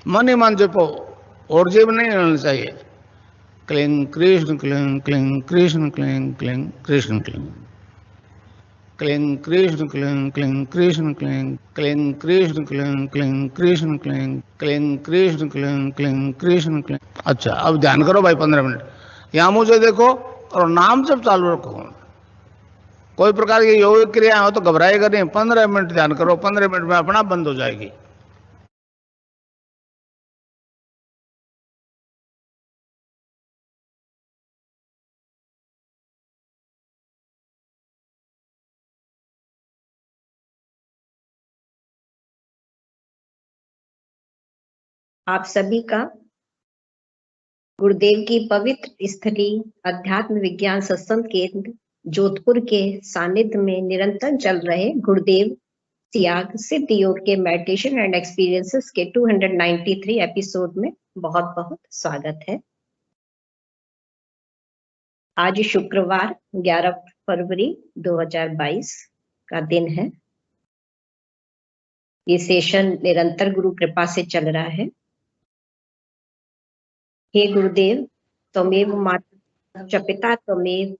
मन ही मन जपो, और जीव नहीं रहना चाहिए। Cling Krishna cling cling Krishna cling cling Krishna cling cling Krishna cling cling Krishna cling cling Krishna cling cling Krishna cling cling Krishna cling cling Krishna cling. अच्छा, अब ध्यान करो भाई 15 मिनट। यहां मुझे देखो और नाम जब चालू रखो। कोई प्रकार की योग क्रिया हो तो घबराएगा नहीं। 15 मिनट ध्यान करो, 15 मिनट में अपना बंद हो जाएगी। आप सभी का गुरुदेव की पवित्र स्थली अध्यात्म विज्ञान सत्संग केंद्र जोधपुर के सानिध्य में निरंतर चल रहे गुरुदेव सियाग सिद्ध योग के मेडिटेशन एंड एक्सपीरियंसेस के 293 एपिसोड में बहुत बहुत स्वागत है। आज शुक्रवार 11 फरवरी 2022 का दिन है। ये सेशन निरंतर गुरु कृपा से चल रहा है। हे गुरुदेव, त्वमेव माता च पिता त्वमेव,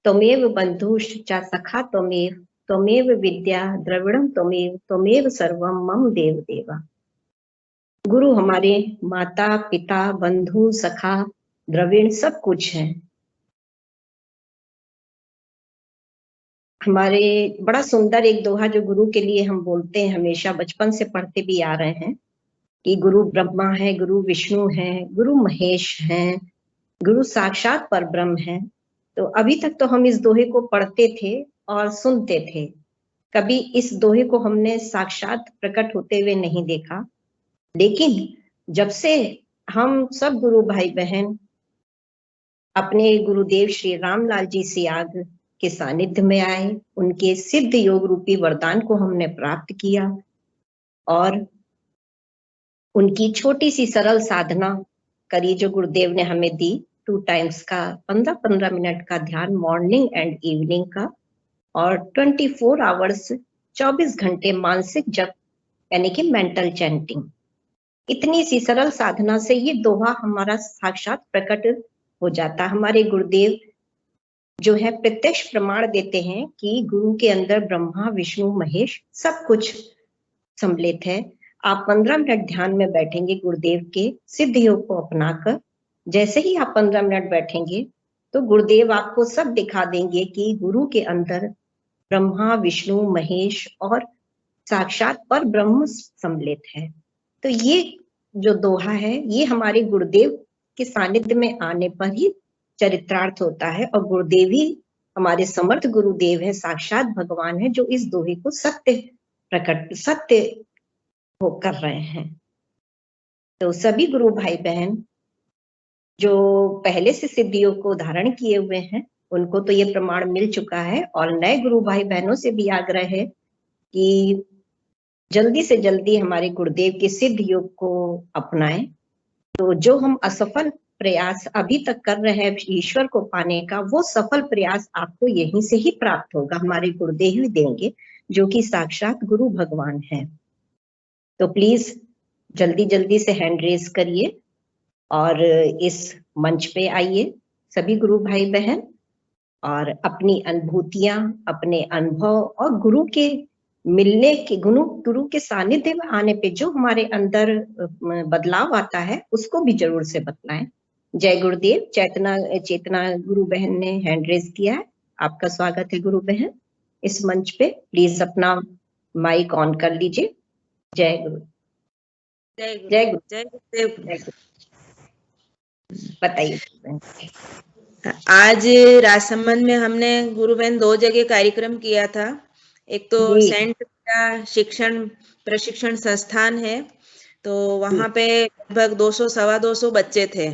त्वमेव बंधुश्च सखा त्वमेव, त्वमेव विद्या द्रविणम त्वमेव, त्वमेव सर्वम मम देव देवा। गुरु हमारे माता पिता बंधु सखा द्रविण सब कुछ है। हमारे बड़ा सुंदर एक दोहा जो गुरु के लिए हम बोलते हैं, हमेशा बचपन से पढ़ते भी आ रहे हैं कि गुरु ब्रह्मा है, गुरु विष्णु है, गुरु महेश है, गुरु साक्षात पर ब्रह्म है। तो अभी तक तो हम इस दोहे को पढ़ते थे और सुनते थे, कभी इस दोहे को हमने साक्षात प्रकट होते हुए नहीं देखा। लेकिन जब से हम सब गुरु भाई बहन अपने गुरुदेव श्री रामलाल जी सियाग के सानिध्य में आए, उनके सिद्ध योग रूपी वरदान को हमने प्राप्त किया और उनकी छोटी सी सरल साधना करी जो गुरुदेव ने हमें दी। 2 टाइम्स का 15-15 मिनट का ध्यान, मॉर्निंग एंड इवनिंग का, और 24 आवर्स 24 घंटे मानसिक जप यानी कि मेंटल चैंटिंग। इतनी सी सरल साधना से ये दोहा हमारा साक्षात प्रकट हो जाता। हमारे गुरुदेव जो है प्रत्यक्ष प्रमाण देते हैं कि गुरु के अंदर ब्रह्मा विष्णु महेश सब कुछ सम्मिलित है। आप 15 मिनट ध्यान में बैठेंगे गुरुदेव के सिद्ध योग को अपनाकर। जैसे ही आप 15 मिनट बैठेंगे तो गुरुदेव आपको सब दिखा देंगे कि गुरु के अंदर ब्रह्मा विष्णु महेश और साक्षात पर ब्रह्म सम्मिलित है। तो ये जो दोहा है ये हमारे गुरुदेव के सानिध्य में आने पर ही चरित्रार्थ होता है, और गुरुदेव ही हमारे समर्थ गुरुदेव है, साक्षात भगवान है, जो इस दोहे को सत्य हो कर रहे हैं। तो सभी गुरु भाई बहन जो पहले से सिद्धियों को धारण किए हुए हैं उनको तो ये प्रमाण मिल चुका है, और नए गुरु भाई बहनों से भी आग्रह है कि जल्दी से जल्दी हमारे गुरुदेव के सिद्ध योग को अपनाएं। तो जो हम असफल प्रयास अभी तक कर रहे हैं ईश्वर को पाने का, वो सफल प्रयास आपको यहीं से ही प्राप्त होगा, हमारे गुरुदेव ही देंगे जो कि साक्षात गुरु भगवान है। तो प्लीज जल्दी जल्दी से हैंड रेज करिए और इस मंच पे आइए सभी गुरु भाई बहन, और अपनी अनुभूतियां, अपने अनुभव और गुरु के मिलने के गुरु के सानिध्य में आने पे जो हमारे अंदर बदलाव आता है उसको भी जरूर से बतलाएं। जय गुरुदेव। चेतना गुरु बहन ने हैंड रेज किया है। आपका स्वागत है गुरु बहन इस मंच पे। प्लीज अपना माइक ऑन कर लीजिए। जय गुरु। जय गुरुदेव। बताइए। आज राजसमंद में हमने गुरु बहन 2 जगह कार्यक्रम किया था। एक तो सेंट शिक्षण प्रशिक्षण संस्थान है, तो वहां पे लगभग 200-225 बच्चे थे।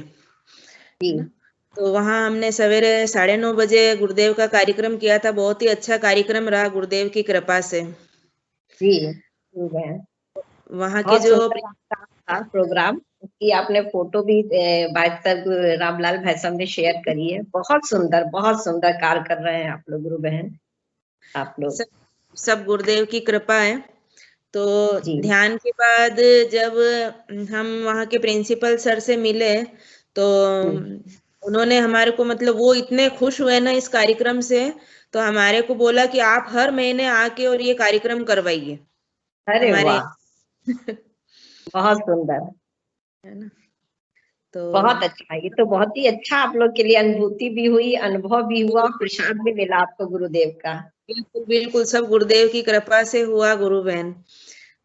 तो वहां हमने सवेरे 9:30 बजे गुरुदेव का कार्यक्रम किया था। बहुत ही अच्छा कार्यक्रम रहा गुरुदेव की कृपा से। वहां के जो प्रोग्राम की आपने फोटो भी रामलाल भाई साहब ने शेयर करी है। बहुत सुंदर कार्य कर रहे हैं आप लोग गुरु बहन। आप लोग सब गुरुदेव की कृपा है। तो जी ध्यान के बाद जब हम वहाँ के प्रिंसिपल सर से मिले तो उन्होंने हमारे को मतलब वो इतने खुश हुए ना इस कार्यक्रम से, तो हमारे को बोला कि आप हर महीने आके और ये कार्यक्रम करवाइए अरे हमारे वाह, बहुत सुंदर, है ना। तो बहुत अच्छा। ये तो बहुत ही अच्छा आप लोग के लिए अनुभूति भी हुई, अनुभव भी हुआ, प्रसाद भी मिला आपको गुरुदेव का। बिल्कुल बिल्कुल सब गुरुदेव की कृपा से हुआ गुरु बहन।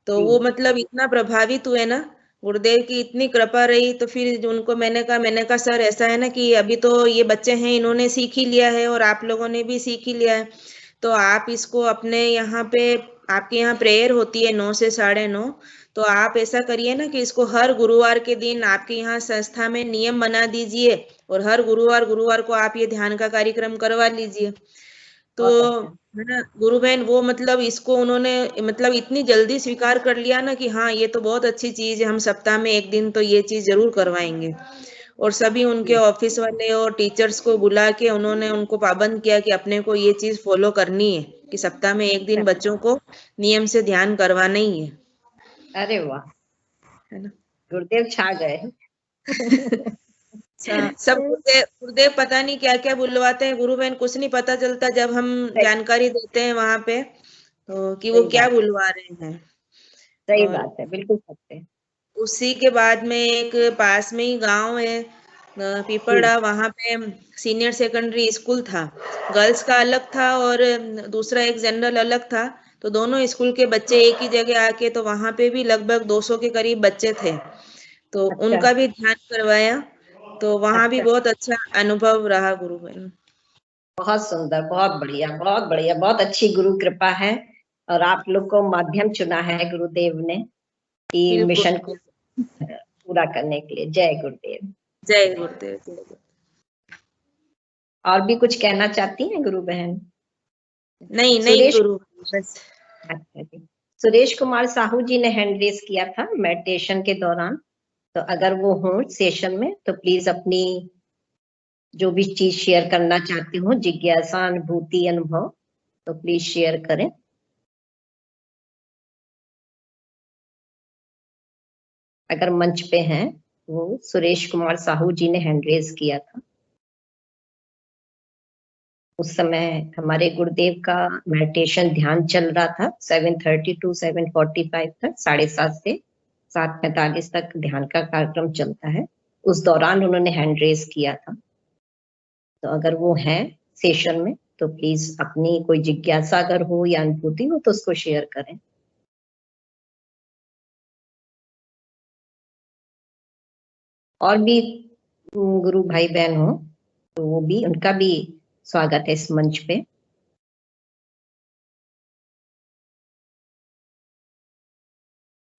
तो वो जी मतलब इतना प्रभावित हुए ना, गुरुदेव की इतनी कृपा रही। तो फिर उनको मैंने कहा सर ऐसा है ना कि अभी तो ये बच्चे हैं इन्होंने सीख ही लिया है और आप लोगों ने भी सीख ही लिया है, तो आप इसको अपने यहाँ पे, आपके यहाँ प्रेयर होती है 9 से 9:30, तो आप ऐसा करिए ना कि इसको हर गुरुवार के दिन आपके यहाँ संस्था में नियम बना दीजिए और हर गुरुवार गुरुवार को आप ये ध्यान का कार्यक्रम करवा लीजिए। तो बहुत अच्छा। है ना गुरु बहन, वो मतलब इसको उन्होंने मतलब इतनी जल्दी स्वीकार कर लिया ना कि हाँ ये तो बहुत अच्छी चीज है, हम सप्ताह में एक दिन तो ये चीज जरूर करवाएंगे। और सभी उनके जी ऑफिस वाले और टीचर्स को बुला के उन्होंने उनको पाबंद किया कि अपने को ये चीज फॉलो करनी है कि सप्ताह में एक दिन बच्चों को नियम से ध्यान करवाना ही है अरे वाह, ना। गुरुदेव छा गए। सब गुरुदेव गुरुदेव पता नहीं क्या क्या बुलवाते हैं गुरु बहन, कुछ नहीं पता चलता जब हम सही जानकारी देते हैं वहां पे तो कि वो सही क्या बात, बुलवा रहे हैं। सही और बात है, बिल्कुल सत्य। उसी के बाद में एक पास में ही गांव है जी पीपड़ा, वहां पे सीनियर सेकेंडरी स्कूल था। गर्ल्स का अलग था और दूसरा एक जनरल अलग था। तो दोनों स्कूल के बच्चे एक ही जगह आके, तो वहां पे भी लगभग 200 के करीब बच्चे थे, तो अच्छा उनका भी ध्यान करवाया। तो वहां भी अच्छा, बहुत अच्छा अनुभव रहा गुरु बहन। बहुत सुंदर, बहुत बढ़िया, बहुत बढ़िया, बहुत अच्छी गुरु कृपा है। और आप लोग को माध्यम चुना है गुरुदेव ने कि बिल्कुल। मिशन को पूरा करने के लिए। जय गुरुदेव। जय गुरुदेव जय गुरुदेव। और भी कुछ कहना चाहती हैं गुरु बहन? नहीं नहीं सुरेश, गुरु, बस। अच्छा जी, सुरेश कुमार साहू जी ने हैंड रेस किया था मेडिटेशन के दौरान, तो अगर वो हो सेशन में तो प्लीज अपनी जो भी चीज शेयर करना चाहती हूँ, जिज्ञासा, अनुभूति, अनुभव, तो प्लीज शेयर करें। अगर मंच पे हैं, वो सुरेश कुमार साहू जी ने हैंड रेस किया था। उस समय हमारे गुरुदेव का मेडिटेशन ध्यान चल रहा था 7:30 टू 7:45 तक, 7:30 से 7:45 तक ध्यान का कार्यक्रम चलता है। उस दौरान उन्होंने हैंड रेस किया था। तो अगर वो है सेशन में तो प्लीज अपनी कोई जिज्ञासा अगर हो या अनुभूति हो तो उसको शेयर करें। और भी गुरु भाई बहन हो तो वो भी, उनका भी स्वागत है इस मंच पे।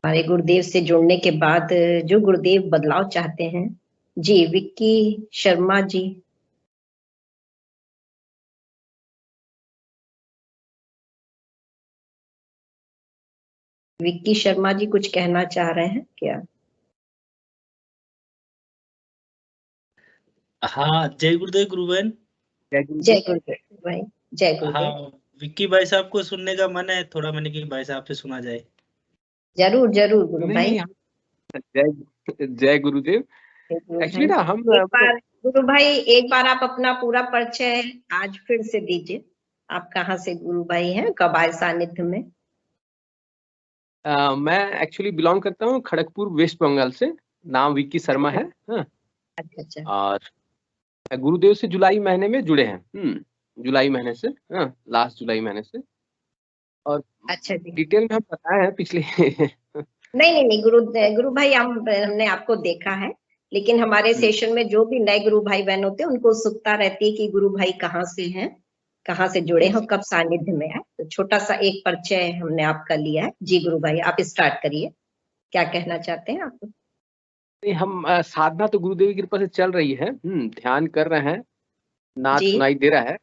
हमारे गुरुदेव से जुड़ने के बाद जो गुरुदेव बदलाव चाहते हैं, जी विक्की शर्मा जी। विक्की शर्मा जी कुछ कहना चाह रहे हैं क्या? हाँ, जय गुरुदेव गुरुबहन। जय जय गुरुदेव। गुरुदेव भाई, जय गुरुदेव। हाँ, विक्की भाई साहब को सुनने का मन है थोड़ा, मैंने कि भाई साहब से सुना जाए। जरूर जरूर गुरु नहीं भाई। नहीं जय गुरुदेव। जय गुरु एक्चुअली भाई, ना हम एक बार गुरु भाई, एक बार आप अपना पूरा परिचय आज फिर से दीजिए। आप कहाँ से गुरु भाई हैं, कब आए सानिध्य में? मैं एक्चुअली बिलोंग करता हूँ खड़गपुर वेस्ट बंगाल से। नाम विक्की शर्मा है। हाँ, अच्छा अच्छा और गुरुदेव से जुलाई महीने में जुड़े हैं। जुलाई महीने से, हाँ, लास्ट जुलाई महीने से। और अच्छा जी। डिटेल में हम बताए हैं पिछले नहीं नहीं नहीं गुरु भाई, हमने आपको देखा है, लेकिन हमारे सेशन में जो भी नए गुरु भाई बहन होते हैं उनको उत्सुकता रहती है कि गुरु भाई कहाँ से हैं, कहाँ से जुड़े हैं, कब सानिध्य में है। तो छोटा सा एक परिचय हमने आपका लिया है। जी गुरु भाई, आप स्टार्ट करिए, क्या कहना चाहते हैं आप? नहीं, हम साधना तो गुरुदेव की कृपा से चल रही है। ध्यान कर रहे हैं, नाद जी सुनाई दे रहा है।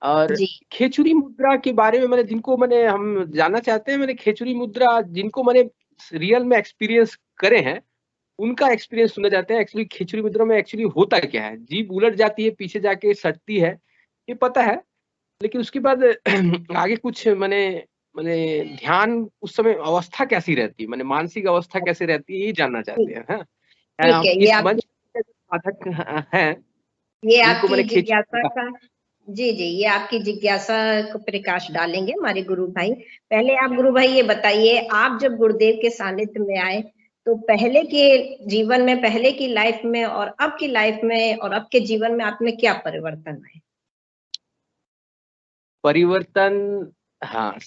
और जी खेचुरी मुद्रा के बारे में मैंने हम जानना चाहते हैं। मैंने खेचुरी मुद्रा जिनको मैंने रियल में एक्सपीरियंस करे हैं उनका एक्सपीरियंस सुनना चाहते हैं। एक्चुअली खिचड़ी मुद्रा में एक्चुअली होता क्या है? जीभ उलट जाती है, पीछे जाके सटती है, ये पता है, लेकिन उसके बाद आगे कुछ मैंने मैंने ध्यान उस समय अवस्था कैसी रहती है, मैंने मानसिक अवस्था कैसे रहती है, ये जानना चाहते हैं। हाँ, ठीक है, ये इस आप मंच पे जो साधक हैं ये उनको आपकी मैंने जिज्ञासा का जी जी, ये आपकी जिज्ञासा को प्रकाश डालेंगे हमारे गुरु भाई। पहले आप गुरु भाई ये बताइए, आप जब गुरुदेव के सानिध्य में आए तो पहले के जीवन में, पहले की लाइफ में और अब की लाइफ में और अब के जीवन में आप में क्या परिवर्तन आए? परिवर्तन, हाँ,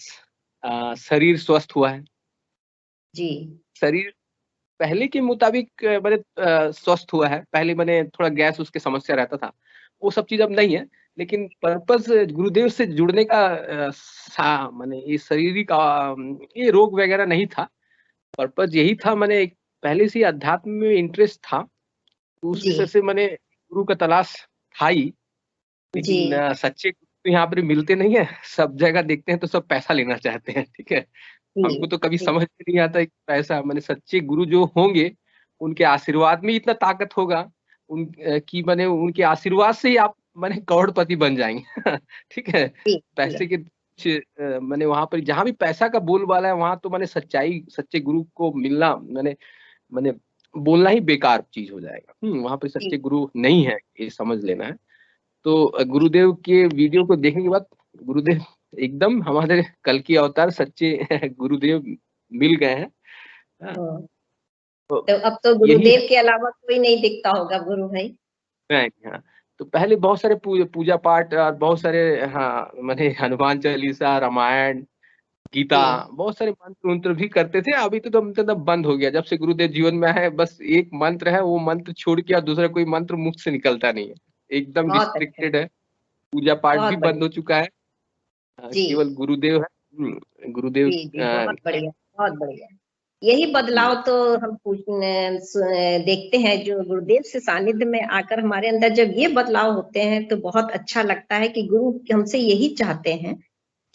शरीर स्वस्थ हुआ है। जी शरीर पहले के मुताबिक मैंने स्वस्थ हुआ है। पहले मैंने थोड़ा गैस उसके समस्या रहता था, वो सब चीज अब नहीं है। लेकिन पर्पस गुरुदेव से जुड़ने का मैंने ये शारीरिक ये रोग वगैरह नहीं था। पर्पस यही था, मैंने पहले से ही अध्यात्म में इंटरेस्ट था, तो उस जी विषय से मैंने गुरु का तलाश था ही। जी लेकिन सच्चे गुरु तो यहाँ पर मिलते नहीं है, सब जगह देखते हैं तो सब पैसा लेना चाहते हैं। ठीक है, हमको तो कभी जी समझ में नहीं आता कि पैसा, मैंने सच्चे गुरु जो होंगे उनके आशीर्वाद में इतना ताकत होगा उन कि मैंने उनके आशीर्वाद से ही आप मैंने करोड़पति बन जाएंगे। ठीक है, जी पैसे के कुछ मैंने वहां पर जहां भी पैसा का बोलबाला है वहां तो मैंने सच्चाई, सच्चे गुरु को मिलना, मैंने मैंने बोलना ही बेकार चीज हो जाएगा। वहां पर जी सच्चे गुरु नहीं है, ये समझ लेना है। तो गुरुदेव के वीडियो को देखने के बाद गुरुदेव एकदम हमारे कल की अवतार सच्चे गुरुदेव मिल गए हैं। हाँ, हाँ। तो तो अब तो यही गुरुदेव के अलावा कोई नहीं दिखता होगा गुरु भाई। है। हाँ, तो पहले बहुत सारे पूजा पाठ और बहुत सारे, हाँ, मैंने हनुमान चालीसा, रामायण, गीता, जी बहुत सारे मंत्र मंत्र भी करते थे। अभी तो मतलब बंद हो गया जब से गुरुदेव जीवन में है। बस एक मंत्र है, वो मंत्र छोड़ के और दूसरा कोई मंत्र मुख से निकलता नहीं है, एकदम बहुत अच्छा, रिस्ट्रिक्टेड है। पूजा पाठ भी बहुत बंद बढ़िया। हो चुका है। जी केवल गुरुदेव है। गुरुदेव जी जी, बहुत बढ़िया, बहुत बढ़िया। यही बदलाव तो हम देखते हैं जो गुरुदेव से सानिध्य में आकर हमारे अंदर जब ये बदलाव होते हैं तो बहुत अच्छा लगता है कि गुरु हमसे यही चाहते हैं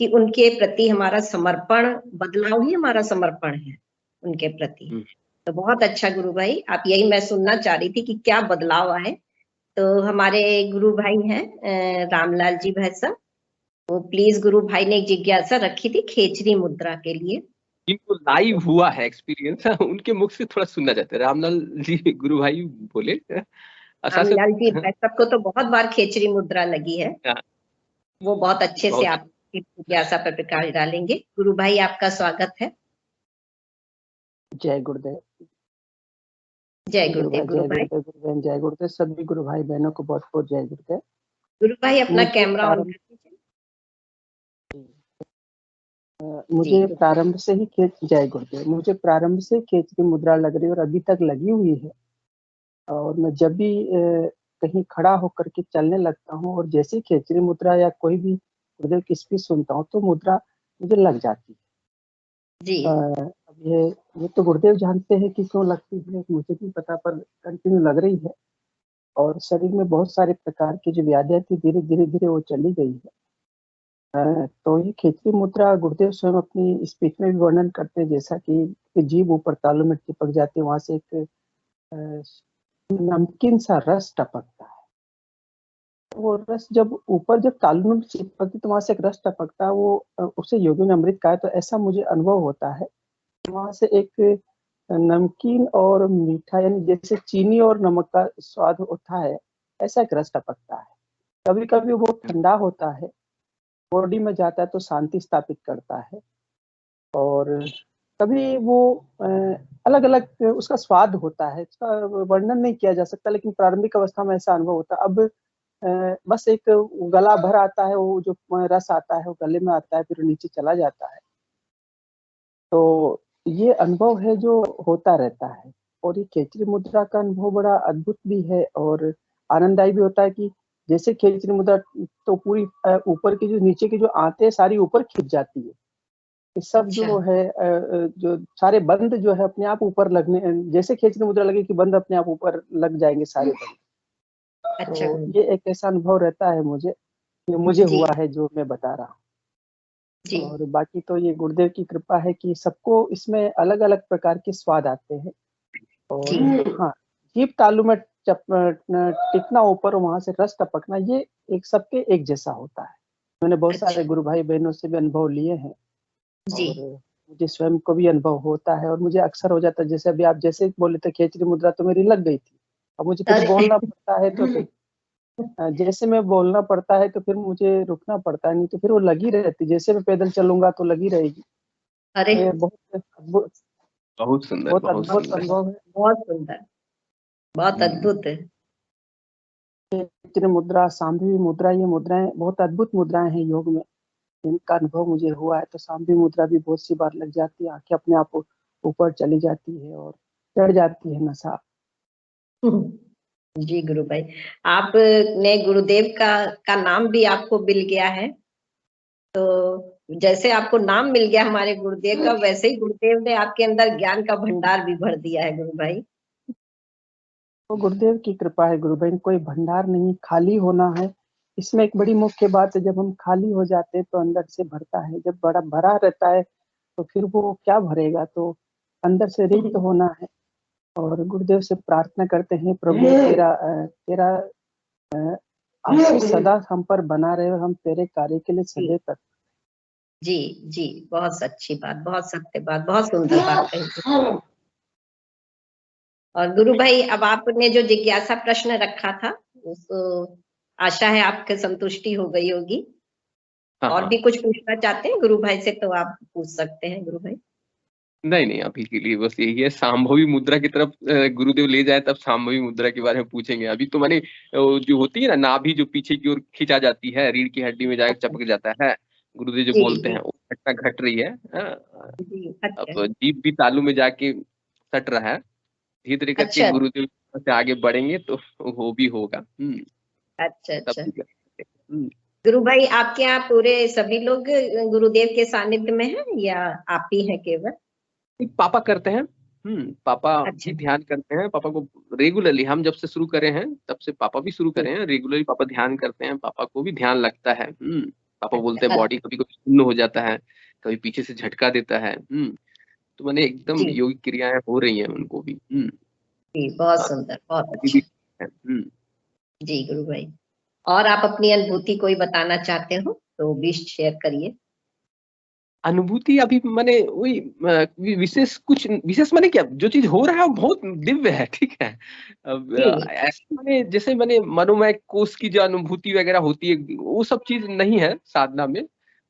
कि उनके प्रति हमारा समर्पण, बदलाव ही हमारा समर्पण है उनके प्रति। तो बहुत अच्छा गुरु भाई, आप यही मैं सुनना चाह रही थी कि क्या बदलाव आए। तो हमारे गुरु भाई हैं रामलाल जी भाई साहब, वो प्लीज, गुरु भाई ने एक जिज्ञासा रखी थी खेचरी मुद्रा के लिए। जिनको लाइव हुआ है एक्सपीरियंस, उनके मुख से थोड़ा सुनना चाहते हैं। रामलाल जी गुरु भाई बोले, ऐसा से रामलाल जी भाई साहब को तो बहुत बार खेचरी मुद्रा लगी है, वो बहुत अच्छे से बहुत आपकी जिज्ञासा पर प्रकाश डालेंगे। गुरु भाई आपका स्वागत है। जय गुरुदेव। जय गुरुदेव गुरु जय भाई। गुरुदेव, गुरु बहन जय गुरुदेव। सभी गुरु भाई बहनों को बहुत बहुत जय गुरुदेव। गुरु भाई अपना मुझे कैमरा ऑन कर दीजिए। मुझे जी प्रारंभ से ही जय गुरुदेव, मुझे प्रारंभ से खेचरी मुद्रा लग रही है और अभी तक लगी हुई है। और मैं जब भी कहीं खड़ा होकर के चलने लगता हूँ और जैसे खेचरी मुद्रा या कोई भी गुरुदेव की स्पीच सुनता हूँ तो मुद्रा मुझे लग जाती है। जी अब ये तो गुरुदेव जानते हैं कि क्यों लगती है, मुझे भी पता, पर कंटिन्यू लग रही है। और शरीर में बहुत सारे प्रकार की जो व्याधियां थी धीरे धीरे धीरे वो चली गई है। तो ये खेचरी मुद्रा गुरुदेव स्वयं अपनी स्पीच में भी वर्णन करते हैं, जैसा कि जीभ ऊपर तालू में चिपक जाती है, वहां से एक नमकीन सा रस टपकता है। वो रस जब ऊपर जब तालू में चिपकती तो वहां से एक रस टपकता है, वो उसे योगियों ने अमृत कहा है। तो ऐसा मुझे अनुभव होता है, वहां से एक नमकीन और मीठा, यानी जैसे चीनी और नमक का स्वाद होता है, ऐसा एक रस टपकता है। कभी कभी वो ठंडा होता है, बॉडी में जाता है तो शांति स्थापित करता है। और कभी वो अलग अलग उसका स्वाद होता है, इसका वर्णन नहीं किया जा सकता, लेकिन प्रारंभिक अवस्था में ऐसा अनुभव होता है। अब बस एक गला भर आता है, वो जो रस आता है वो गले में आता है, फिर नीचे चला जाता है। तो ये अनुभव है जो होता रहता है। और ये खेचरी मुद्रा का अनुभव बड़ा अद्भुत भी है और आनंददायी भी होता है कि जैसे खेचरी मुद्रा तो पूरी ऊपर की जो नीचे की जो आंतें सारी ऊपर खिंच जाती है, ये सब जो है जो सारे बंद जो है अपने आप ऊपर लगने, जैसे खेचरी मुद्रा लगे कि बंद अपने आप ऊपर लग जाएंगे सारे बंद। अच्छा तो ये एक ऐसा अनुभव रहता है मुझे जी हुआ है जो मैं बता रहा हूँ। जी और बाकी तो ये गुरुदेव की कृपा है कि सबको इसमें अलग अलग प्रकार के स्वाद आते हैं। जी और हाँ, जीभ तालू में टिकना ऊपर और वहां से रस टपकना, ये एक सबके एक जैसा होता है। मैंने बहुत अच्छा सारे गुरु भाई बहनों से भी अनुभव लिए हैं जी। और मुझे स्वयं को भी अनुभव होता है और मुझे अक्सर हो जाता है, जैसे अभी आप जैसे बोले थे खेचरी मुद्रा तो मेरी लग गई थी। अब मुझे फिर अरे बोलना पड़ता है तो फिर जैसे मैं बोलना पड़ता है तो फिर मुझे रुकना पड़ता है, नहीं तो फिर वो लगी रहती, जैसे मैं पैदल चलूंगा तो लगी रहेगी। अरे ये बहुत अद्भुत बहुत सुंदर, बहुत बहुत अद्भुत सुंदर। अनुभव है। बहुत सुंदर, बहुत हम्म, अद्भुत है। खेचरी मुद्रा, सांभवी मुद्रा, ये मुद्राएं बहुत अद्भुत मुद्राएं हैं योग में, इनका अनुभव मुझे हुआ है। तो सांभवी मुद्रा भी बहुत सी बार लग जाती है, आंखें अपने आप ऊपर चली जाती है और चढ़ जाती है नशा। जी गुरु भाई, आपने गुरुदेव का नाम भी आपको मिल गया है, तो जैसे आपको नाम मिल गया हमारे गुरुदेव का, वैसे ही गुरुदेव ने आपके अंदर ज्ञान का भंडार भी भर दिया है गुरु भाई। तो गुरुदेव की कृपा है गुरु भाई, कोई भंडार नहीं, खाली होना है। इसमें एक बड़ी मुख्य बात है, जब हम खाली हो जाते हैं तो अंदर से भरता है, जब बड़ा भरा रहता है तो फिर वो क्या भरेगा, तो अंदर से रिक्त होना है। और गुरुदेव से प्रार्थना करते हैं, प्रभु तेरा आशीष सदा हम पर बना रहे और हम तेरे कार्य के लिए सदैव तत्पर। जी जी, बहुत अच्छी बात, बहुत सत्य बात, बहुत सुंदर बात कही। और गुरु भाई, अब आपने जो जिज्ञासा प्रश्न रखा था, उस आशा है आपके संतुष्टि हो गई होगी। हाँ और हाँ, भी कुछ पूछना चाहते हैं गुरु भाई से तो आप पूछ सकते हैं गुरु भाई। नहीं नहीं, अभी के लिए बस यही है, सांभवी मुद्रा की तरफ गुरुदेव ले जाए तब सांभवी मुद्रा के बारे में पूछेंगे। अभी तो मैंने जो होती है ना नाभि, जो पीछे की ओर खींचा जाती है, रीढ़ की हड्डी में जाकर चिपक जाता है, गुरुदेव जो जी बोलते जी हैं, वो घटना घट रही है। जी। अब अच्छा जीभ भी तालू में जाके सट रहा है, धीरे धीरे करके अच्छा गुरुदेव से आगे बढ़ेंगे तो वो भी होगा। अच्छा तब अच्छा। भी कर गुरु भाई, आपके यहाँ पूरे सभी लोग गुरुदेव के सानिध्य में हैं या आप ही हैं केवल? पापा करते हैं। पापा अच्छा भी ध्यान करते हैं। पापा को रेगुलरली, हम जब से शुरू करे हैं तब से पापा भी शुरू करे हैं, रेगुलरली पापा ध्यान करते हैं, पापा को भी ध्यान लगता है। पापा बोलते हैं अच्छा। बॉडी कभी कभी सुन्न हो जाता है, कभी पीछे से झटका देता है। तो मैंने एकदम जी योगिक क्रियाएं हो रही हैं उनको भी। जी, बहुत हाँ, सुंदर, बहुत अभी भी अच्छा। है। जी गुरु भाई, और आप अपनी अनुभूति कोई बताना चाहते हो तो भी शेयर करिए। अनुभूति अभी मैंने वही विशेष कुछ विशेष मैंने क्या, जो चीज हो रहा है वो बहुत दिव्य है, ठीक है। अब जी ऐसे मैंने जैसे मैंने मनोमय कोष की जो अनुभूति वगैरह होती है, वो सब चीज नहीं है साधना में।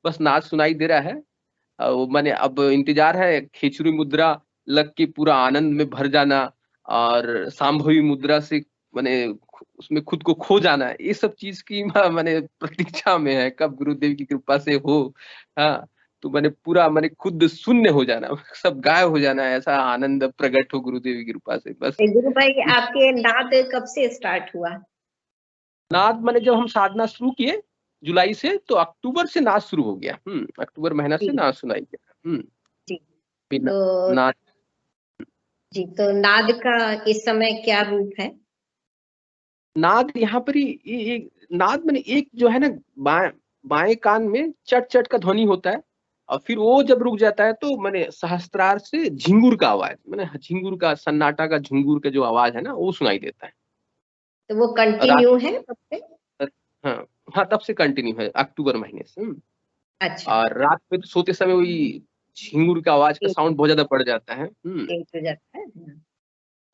बस नाच सुनाई दे रहा है। वो मैंने अब इंतजार है खेचरी मुद्रा लग के पूरा आनंद में भर जाना, और सांभवी मुद्रा से मैंने उसमें खुद को खो जाना, ये सब चीज की मैंने प्रतीक्षा में है कब गुरुदेव की कृपा से हो। हाँ, तो मैंने खुद शून्य हो जाना, सब गायब हो जाना, ऐसा आनंद प्रकट हो गुरुदेव की कृपा से बस। गुरु भाई, आपके नाद कब से स्टार्ट हुआ? नाद मैंने जब हम साधना शुरू किए जुलाई से, तो अक्टूबर से नाद शुरू हो गया। अक्टूबर महीना से जी नाद सुनाई गया। जी। बिना तो नाद। जी, तो नाद का इस समय क्या रूप है? नाद यहाँ पर ही नाद मैंने एक जो है ना, बाएं बाएं कान में चट चट का ध्वनि होता है, और फिर वो जब रुक जाता है तो मैंने सहस्त्रार से झिंगुर का आवाज, मैंने झिंगुर का, सन्नाटा का झिंगुर का जो आवाज है ना, वो सुनाई देता है। तो वो रात, कंटिन्यू है तब से? हाँ हाँ, तब से कंटिन्यू है अक्टूबर महीने से। अच्छा। और रात में तो सोते समय वही झिंगुर का आवाज का एक साउंड बहुत ज्यादा बढ़ जाता है। एक हो जाता है। हाँ।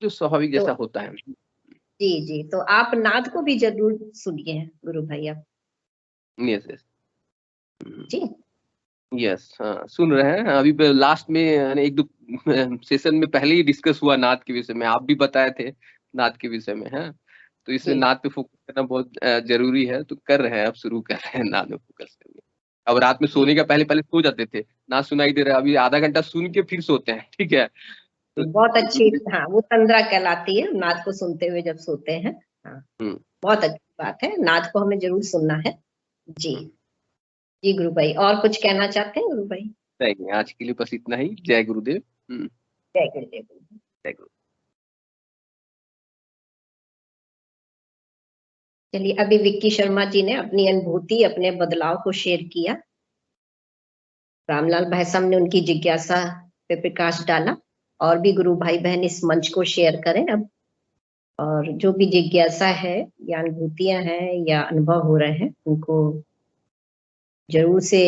जो स्वाभाविक तो जैसा होता है। जी जी, तो आप नाद को भी जरूर सुनिए गुरु भाई आप। Yes yes. जी यस, हाँ सुन रहे हैं। अभी लास्ट में यानी एक दो सेशन में पहले ही डिस्कस हुआ नाद के विषय में, आप भी बताए थे नाद के विषय में है। तो इसलिए जी। नाद पे फोकस करना बहुत जरूरी है, तो कर रहे हैं, अब शुरू कर रहे हैं नाद में फोकस करने। अब रात में जी सोने का पहले पहले सो जाते थे, नाद सुनाई दे रहा है, अभी आधा घंटा सुन के फिर सोते हैं, ठीक है। तो बहुत अच्छी, हाँ वो तंद्रा कहलाती है, नाद को सुनते हुए जब सोते हैं। हाँ, हम्म, बहुत अच्छी बात है, नाद को हमें जरूर सुनना है। जी हम्म। जी गुरु भाई, और कुछ कहना चाहते हैं गुरु भाई? नहीं, आज के लिए बस इतना ही। जय गुरुदेव। जय गुरुदेव। जय गुरु। चलिए, अभी विक्की शर्मा जी ने अपनी अनुभूति, अपने बदलाव को शेयर किया। रामलाल भाई साहब ने उनकी जिज्ञासा पे प्रकाश डाला। और भी गुरु भाई बहन इस मंच को शेयर करें अब, और जो भी जिज्ञासा है या अनुभूतियां हैं या अनुभव हो रहे हैं, उनको जरूर से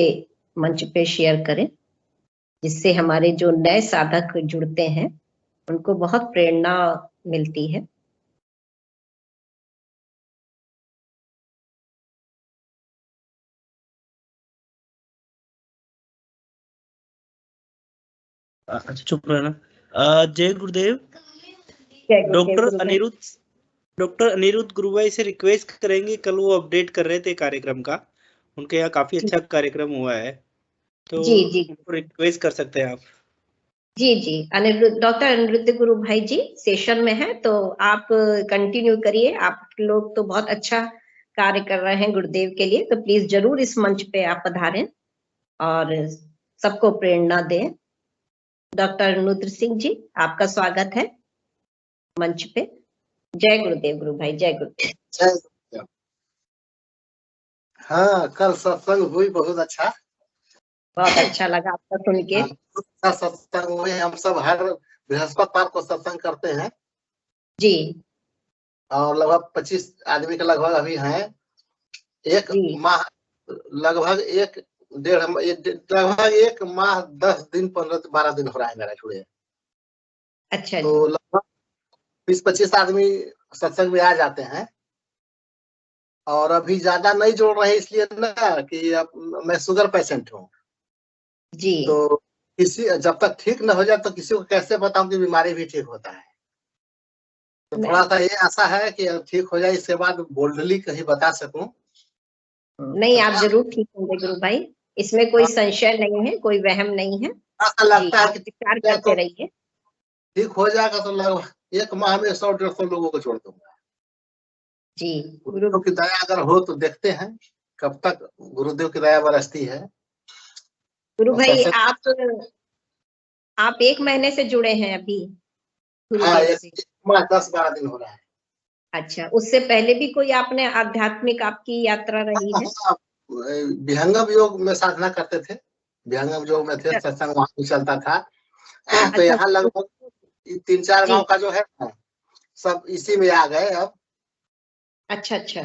मंच पे शेयर करें। जिससे हमारे जो नए साधक जुड़ते हैं उनको बहुत प्रेरणा मिलती है। अच्छा चुप रहना। जय गुरुदेव। जय गुरुदेव डॉक्टर गुरु भाई। अनिरुद्ध गुरुभाई से रिक्वेस्ट करेंगे, कल वो अपडेट कर रहे थे कार्यक्रम का, उनके यहाँ काफी अच्छा कार्यक्रम हुआ है, तो जी जी रिक्वेस्ट कर सकते हैं आप। जी जी अनिरुद्ध, डॉक्टर अनिरुद्ध गुरु भाई जी सेशन में है, तो आप कंटिन्यू करिए। आप लोग तो बहुत अच्छा कार्य कर रहे हैं गुरुदेव के लिए, तो प्लीज जरूर इस मंच पे आप पधारें और सबको प्रेरणा दें। डॉक्टर अनिरुद्ध सिंह जी, आपका स्वागत है मंच पे। जय गुरुदेव गुरु भाई, जय गुरुदेव। जय गुरुदेव। हाँ, कल सत्संग हुई, बहुत अच्छा, बहुत अच्छा लगा आपका सुन के। बहुत अच्छा सत्संग हुई। हम सब हर बृहस्पतिवार को सत्संग करते हैं जी और लगभग 25 आदमी के लगभग अभी हैं। एक जी माह लगभग लगभग एक माह 10 दिन 15-12 दिन हो रहा है मेरा जुड़े। अच्छा तो जी। लगभग 20-25 आदमी सत्संग में आ जाते हैं और अभी ज्यादा नहीं जोड़ रहे इसलिए ना कि अब मैं शुगर पेशेंट हूँ, जी तो किसी जब तक ठीक न हो जाए तो किसी को कैसे बताऊं कि बीमारी भी ठीक होता है। तो थोड़ा सा ये आशा है कि ठीक हो जाए, इसके बाद बोल्डली कहीं बता सकूं। नहीं, आप जरूर ठीक होंगे गुरु भाई, इसमें कोई संशय नहीं है, कोई वहम नहीं है। ऐसा जी, लगता है आप कि विचार करते रहिए। ठीक हो जाएगा तो लगभग एक माह में 100-150 लोगों को छोड़ दूंगा। जी गुरुदेव की दया अगर हो तो देखते हैं कब तक गुरुदेव की दया बरसती है। गुरु भाई, सत्संग आप 1 महीने से जुड़े हैं अभी हाँ, गुरुदेव से? 10-12 दिन हो रहा है। अच्छा, उससे पहले भी कोई आपने आध्यात्मिक आपकी यात्रा रही है? विहंगम योग में साधना करते थे, विहंगम योग में थे, सत्संग वहां भी चलता था। तो अच्छा यहाँ लगभग 3-4 जी। गांव का जो है ना, सब इसी में आ गए अब। अच्छा अच्छा,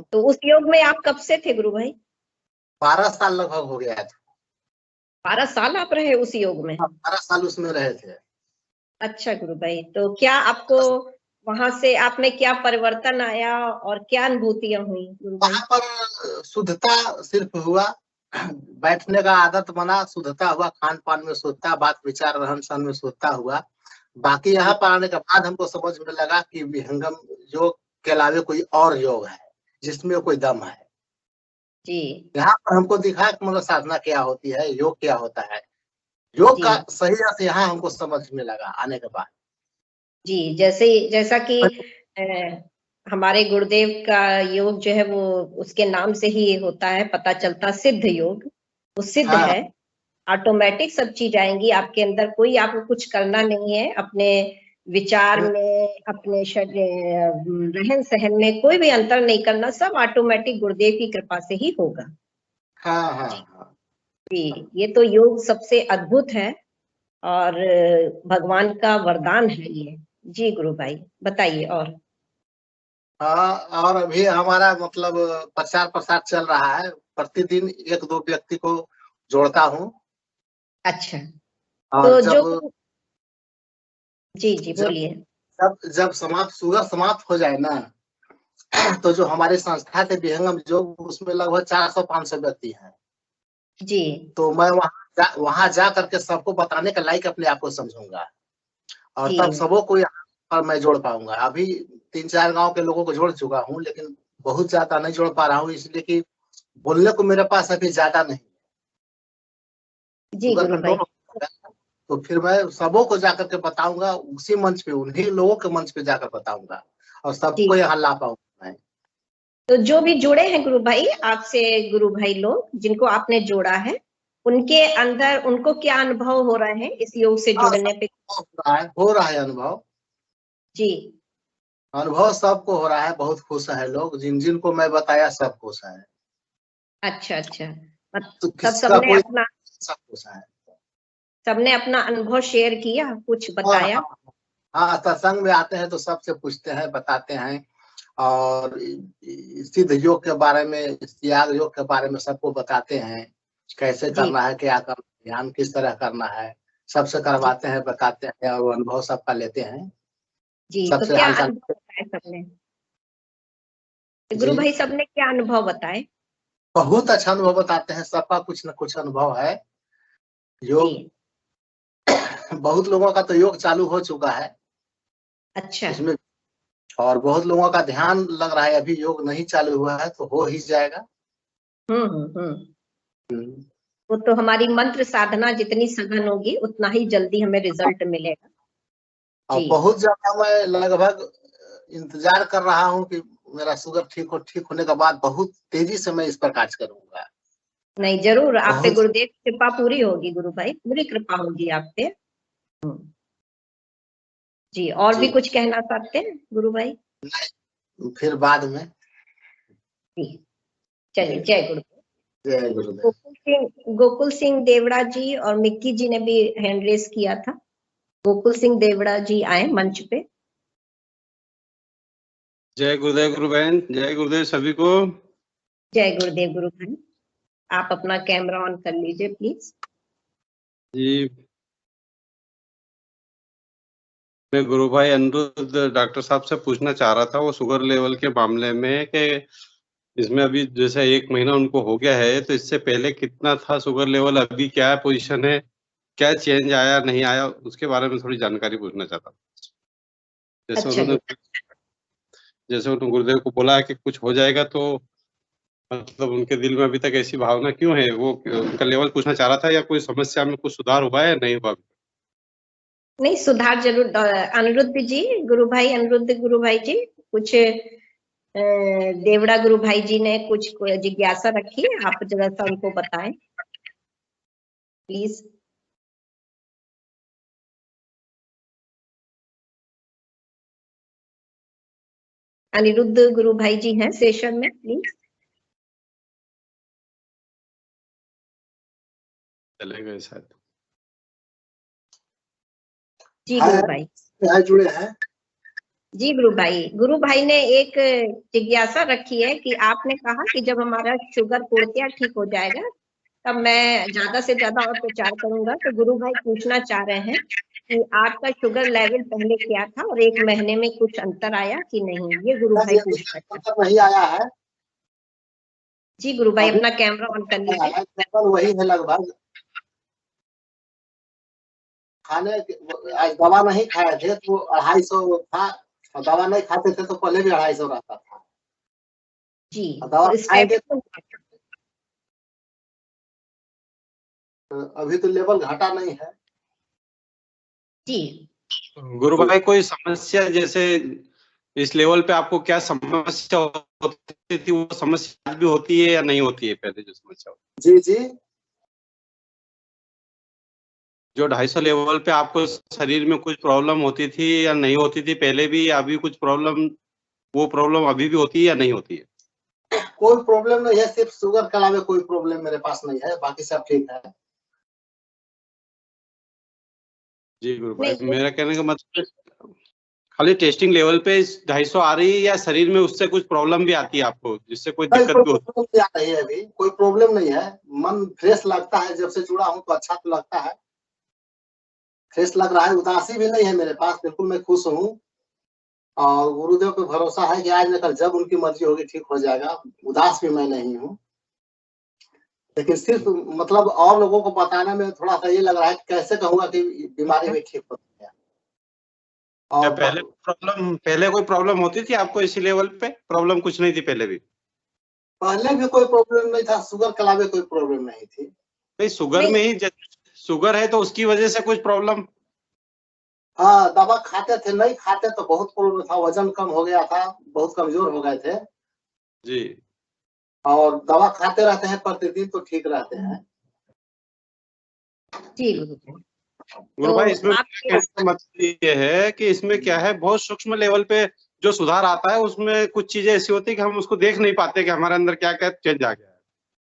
तो उस योग में आप कब से थे गुरु भाई? 12 साल लगभग हो गया था। 12 साल आप रहे उस योग में? 12 साल उसमें रहे थे। अच्छा गुरु भाई, तो क्या आपको वहां से आप में क्या परिवर्तन आया और क्या अनुभूतियां हुई गुरु भाई? वहां पर शुद्धता सिर्फ हुआ, बैठने का आदत बना, शुद्धता हुआ, खान पान में शुद्धता, बात विचार रहन सहन में शुद्धता हुआ। बाकी यहाँ पर आने के बाद हमको समझ में लगा कि विहंगम योग के अलावे कोई और योग है जिसमें कोई दम है। जी यहाँ पर हमको दिखा कि मतलब साधना क्या होती है, योग क्या होता है। योग का सही अर्थ यहाँ हमको समझ में लगा आने के बाद। जी, जैसा कि हमारे गुरुदेव का योग जो है वो उसके नाम से ही होता है, पता चलता सिद्ध योग, वो सिद्ध हाँ। है। ऑटोमेटिक सब चीज आएंगी आपके अंदर, कोई आपको कुछ करना नहीं है। अपने विचार में, अपने रहन सहन में कोई भी अंतर नहीं करना, सब ऑटोमेटिक गुरुदेव की कृपा से ही होगा। हाँ हाँ हाँ। जी, ये तो योग सबसे अद्भुत है और भगवान का वरदान है ये। जी गुरु भाई, बताइए और। हाँ, और अभी हमारा मतलब प्रचार प्रसार चल रहा है। प्रतिदिन 1-2 व्यक्ति को जोड़ता हूँ। अच्छा, और तो जब जो जी जी जब बोलिए। जब जब शुगर समाप्त हो जाए ना, तो जो हमारी संस्था थे विहंगम योग, उसमें लगभग 400-500 व्यक्ति हैं। जी तो मैं वहां जा करके सबको बताने का लायक अपने आप को समझूंगा और जी तब सबों को यहाँ पर मैं जोड़ पाऊंगा। अभी 3-4 गांव के लोगों को जोड़ चुका हूँ, लेकिन बहुत ज्यादा नहीं जोड़ पा रहा हूँ, इसलिए कि बोलने को मेरे पास अभी ज्यादा नहीं। जी शुगर गुरु भाई। कंट्रोल, तो फिर मैं सबों को जाकर के बताऊंगा, उसी मंच पे, उन्हीं लोगों के मंच पे जाकर बताऊंगा और सबको जी, यहाँ ला पाऊंगा मैं। तो जो भी जुड़े हैं गुरु भाई आपसे, गुरु भाई लोग जिनको आपने जोड़ा है, उनके अंदर उनको क्या अनुभव हो रहे हैं इस योग से जुड़ने पे? हो रहा है अनुभव। जी अनुभव सबको हो रहा है, बहुत खुश है लोग, जिन जिन को मैं बताया सब खुश है। अच्छा अच्छा, तो तब किसी का कोई सब खुश है। सबने अपना अनुभव शेयर किया, कुछ बताया? हाँ, सत्संग में आते हैं तो सबसे पूछते हैं, बताते हैं और सिद्ध योग के बारे में, त्याग योग के बारे में सबको बताते हैं, कैसे करना है, क्या करना ध्यान किस तरह करना है, सबसे करवाते हैं, बताते हैं और अनुभव सबका लेते हैं। जी, तो सबसे क्या हालचाल अनुभव बताए सबने? गुरु जी भाई सबने क्या अनुभव बताए? बहुत अच्छा अनुभव बताते हैं, सबका कुछ न कुछ अनुभव है। योग जी, बहुत लोगों का तो योग चालू हो चुका है अच्छा। उसमें, और बहुत लोगों का ध्यान लग रहा है अभी योग नहीं चालू हुआ है, तो हो ही जाएगा। हम्म। वो तो हमारी मंत्र साधना जितनी सघन होगी उतना ही जल्दी हमें रिजल्ट मिलेगा। और जी, बहुत ज्यादा मैं लगभग इंतजार कर रहा हूँ कि मेरा शुगर ठीक होने के बाद बहुत तेजी से मैं इस पर कार्य करूंगा। नहीं जरूर आप पे बहुत गुरुदेव की कृपा पूरी होगी गुरु भाई, पूरी कृपा होगी आप पे। जी, और भी जी कुछ कहना चाहते हैं गुरु भाई? फिर बाद में। जी, चलिए, जय गुरुदेव। जय गुरुदेव। गोकुल सिंह देवड़ा जी और मिक्की जी ने भी हैंड रेस किया था। गोकुल सिंह देवड़ा जी आए मंच पे। जय गुरुदेव गुरु बहन, जय गुरुदेव सभी को। जय गुरुदेव गुरु भाई, आप अपना कैमरा ऑन कर लीजिए प्लीज। जी, मैं गुरु भाई अनिरुद्ध डॉक्टर साहब से पूछना चाह रहा था वो शुगर लेवल के मामले में कि इसमें अभी जैसे 1 महीना उनको हो गया है, तो इससे पहले कितना था शुगर लेवल, अभी क्या पोजीशन है, क्या चेंज आया नहीं आया, उसके बारे में थोड़ी जानकारी पूछना चाहता हूँ। जैसे अच्छा उन्होंने गुरुदेव को बोला है कि कुछ हो जाएगा, तो मतलब उनके दिल में अभी तक ऐसी भावना क्यों है, वो उनका लेवल पूछना चाह रहा था, या कोई समस्या में कुछ सुधार हुआ है या नहीं हुआ? नहीं, सुधार जरूर। अनिरुद्ध जी, गुरु भाई अनिरुद्ध गुरु भाई जी, कुछ देवड़ा गुरु भाई जी ने कुछ जिज्ञासा रखी है, आप जरा सा उनको बताएं प्लीज। अनिरुद्ध गुरु भाई जी हैं सेशन में, प्लीज। चले गए शायद। जी गुरु भाई। जुड़े हैं। जी गुरु भाई ने एक जिज्ञासा रखी है कि आपने कहा कि जब हमारा शुगर पूर्णतया ठीक हो जाएगा तब मैं ज्यादा से ज्यादा और प्रचार करूंगा। तो गुरु भाई पूछना चाह रहे हैं कि आपका शुगर लेवल पहले क्या था और 1 महीने में कुछ अंतर आया कि नहीं, ये गुरु भाई पूछना चाहते हैं। नहीं आया है जी गुरु भाई, अपना कैमरा ऑन कर लीजिए। लेवल वही है लगभग। खाने आज दवा नहीं खाए थे तो 250 था, और दवा नहीं खाते थे तो पहले भी 250 रहता था। जी, दवा तो खाएंगे स्टेबल तो अभी तो लेवल घटा नहीं है। जी। गुरु भाई कोई समस्या, जैसे इस लेवल पे आपको क्या समस्या होती थी, वो समस्या आज भी होती है या नहीं होती है? पहले जो समस्या होती जी जी जो 250 लेवल पे आपको शरीर में कुछ प्रॉब्लम होती थी या नहीं होती थी पहले भी, अभी कुछ प्रॉब्लम, वो प्रॉब्लम अभी भी होती है या नहीं होती है? कोई प्रॉब्लम नहीं है, सिर्फ शुगर के अलावा कोई प्रॉब्लम मेरे पास नहीं है, बाकी सब ठीक है। जी गुरु भाई, नहीं, मेरा कहने का मतलब खाली टेस्टिंग लेवल पे 250 आ रही है या शरीर में उससे कुछ प्रॉब्लम भी आती है आपको, जिससे कोई कोई दिक्कत भी होती प्रॉब्लम नहीं आ रही है, अभी कोई प्रॉब्लम नहीं है। मन फ्रेश लगता है, जब से जुड़ा हूँ तो अच्छा तो लगता है, फ्रेश लग रहा है, उदासी भी नहीं है मेरे पास, बिल्कुल मैं खुश हूँ। और गुरुदेव पे भरोसा है कि आज न कल जब उनकी मर्जी होगी ठीक हो जाएगा। उदास भी मैं नहीं हूँ, लेकिन सिर्फ मतलब और लोगों को बताने में थोड़ा सा ये लग रहा है कि कैसे कहूँगा कि बीमारी भी ठीक हो गया। है? और पहले कोई प्रॉब्लम होती थी आपको इसी लेवल पे? प्रॉब्लम कुछ नहीं थी पहले भी? पहले भी कोई प्रॉब्लम नहीं था, शुगर के अलावा कोई प्रॉब्लम नहीं थी। नहीं, शुगर में ही शुगर है तो उसकी वजह से कुछ प्रॉब्लम? हाँ, दवा खाते थे, नहीं खाते तो बहुत प्रॉब्लम था, वजन कम हो गया था, बहुत कमजोर हो गए थे। जी, और दवा खाते रहते हैं प्रतिदिन तो ठीक रहते हैं। जी गुरु भाई। गुरु भाई, तो इसमें कहने का मतलब ये है कि इसमें क्या है, बहुत सूक्ष्म लेवल पे जो सुधार आता है उसमें कुछ चीजें ऐसी होती है कि हम उसको देख नहीं पाते कि हमारे अंदर क्या क्या चेंज आ गया है।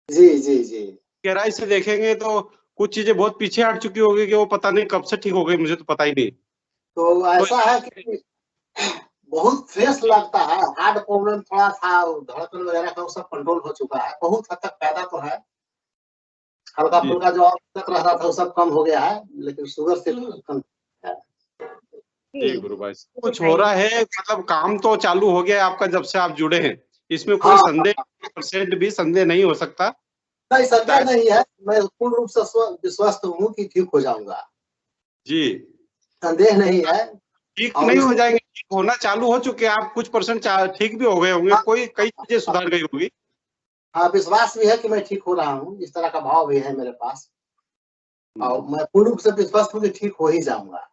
जी जी जी गहराई से देखेंगे तो कुछ चीजें बहुत पीछे हट चुकी होगी कि वो पता नहीं कब से ठीक हो गई, मुझे तो पता ही नहीं। तो ऐसा है कि बहुत फ्रेश लगता है। हार्ट प्रॉब्लम थोड़ा था, धड़कन वगैरह का वो सब कंट्रोल हो चुका है, बहुत हद तक फायदा तो है। हल्का जी। फुल्का जो औसत रहता था वो सब कम हो गया है, लेकिन शुगर से कम है। जी गुरु भाई, कुछ हो रहा है, मतलब काम तो चालू हो गया है आपका जब से आप जुड़े हैं, इसमें कोई हाँ। संदेह % भी संदेह नहीं हो सकता। नहीं, संदेह नहीं है, मैं पूर्ण रूप से विश्वस्त हूँ कि ठीक हो जाऊंगा, जी, संदेह नहीं है। ठीक और नहीं हो उसमें जाएंगे, ठीक होना चालू हो चुके हैं आप, कुछ % ठीक भी हो गए होंगे, कोई कई चीजें सुधार गई होगी। हाँ, विश्वास भी है कि मैं ठीक हो रहा हूँ, इस तरह का भाव भी है मेरे पास, और मैं पूर्ण रूप से विश्वस्त हूँ कि ठीक हो ही जाऊंगा।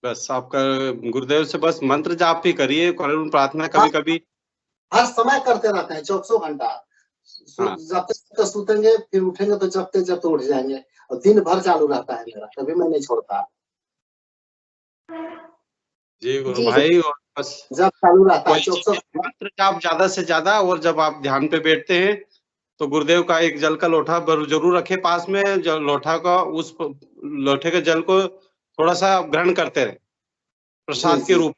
बस आपका गुरुदेव से बस मंत्र जाप भी करिए, करुण प्रार्थना कभी कभी। हर समय करते रहते हैं, 24 घंटा। हाँ। जब तक सोतेंगे फिर उठेंगे तो जब उठ जाएंगे, और दिन भर चालू रहता है मेरा, कभी मैं नहीं छोड़ता। जी गुरु जी। भाई, और बस जब चालू रहता है वही 24 चीजें, मंत्र जाप ज्यादा से ज्यादा, और जब आप ध्यान पे बैठते हैं तो गुरुदेव का एक जल का लोटा जरूर रखें पास में, लोटा का उस लोटे के जल को थोड़ा सा ग्रहण करते रहे प्रसाद जी, के जी। रूप,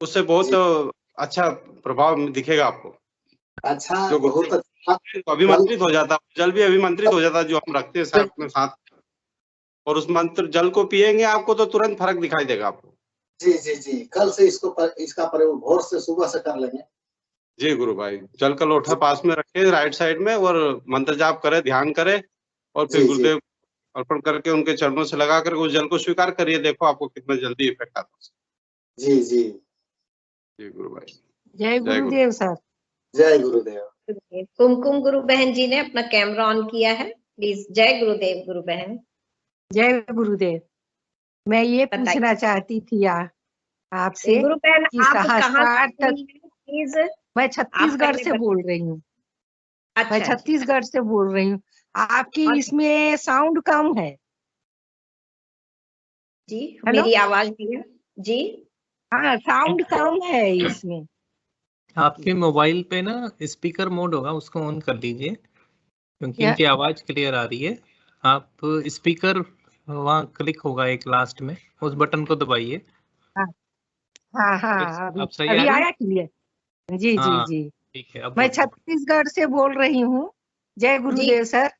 उससे बहुत अच्छा प्रभाव दिखेगा आपको। अच्छा, जो बहुत अच्छा। अभिमंत्रित हो जाता, जल भी अभिमंत्रित हो जाता जो हम रखते हैं साथ में साथ, और उस मंत्र जल को पिएंगे आपको तो तुरंत फर्क दिखाई देगा आपको। जी, जी, जी, कल से इसका प्रयोग भोर से सुबह से कर लेंगे। जी गुरु भाई, जल का लोटा पास में रखे राइट साइड में, और मंत्र जाप करे, ध्यान करे, और फिर जी, जी, गुरुदेव अर्पण करके उनके चरणों से लगा कर उस जल को स्वीकार करिए, देखो आपको कितना जल्दी इफेक्ट आता है। जी, जी। जी गुरु भाई, जय गुरुदेव सर। जय गुरुदेव। कुमकुम गुरु बहन जी ने अपना कैमरा ऑन किया है, प्लीज। जय गुरुदेव गुरु बहन। जय गुरुदेव। मैं ये बताइए। पूछना चाहती थी आपसे गुरु बहन, कि आप कहाँ सहस्त्रार्थ से तक, प्लीज? मैं आप छत्तीसगढ़ पहले से बोल रही हूँ। मैं अच्छा जी। छत्तीसगढ़ से बोल रही हूँ। आपकी और- इसमें साउंड कम है। जी, हेलो? मेरी आवाज भी है जी। हाँ, साउंड कम है इसमें। आपके मोबाइल पे ना स्पीकर मोड होगा, उसको ऑन कर लीजिए, क्योंकि या- इनकी आवाज क्लियर आ रही है। आप स्पीकर वहाँ क्लिक होगा एक लास्ट में, उस बटन को दबाइए। हाँ हाँ, अभी अब सही आ अभी रही है? आया क्लियर। जी जी हाँ जी। ठीक है, अब मैं बोलिए। छत्तीसगढ़ से बोल रही हूँ। जय जी, गुरुदेव सर।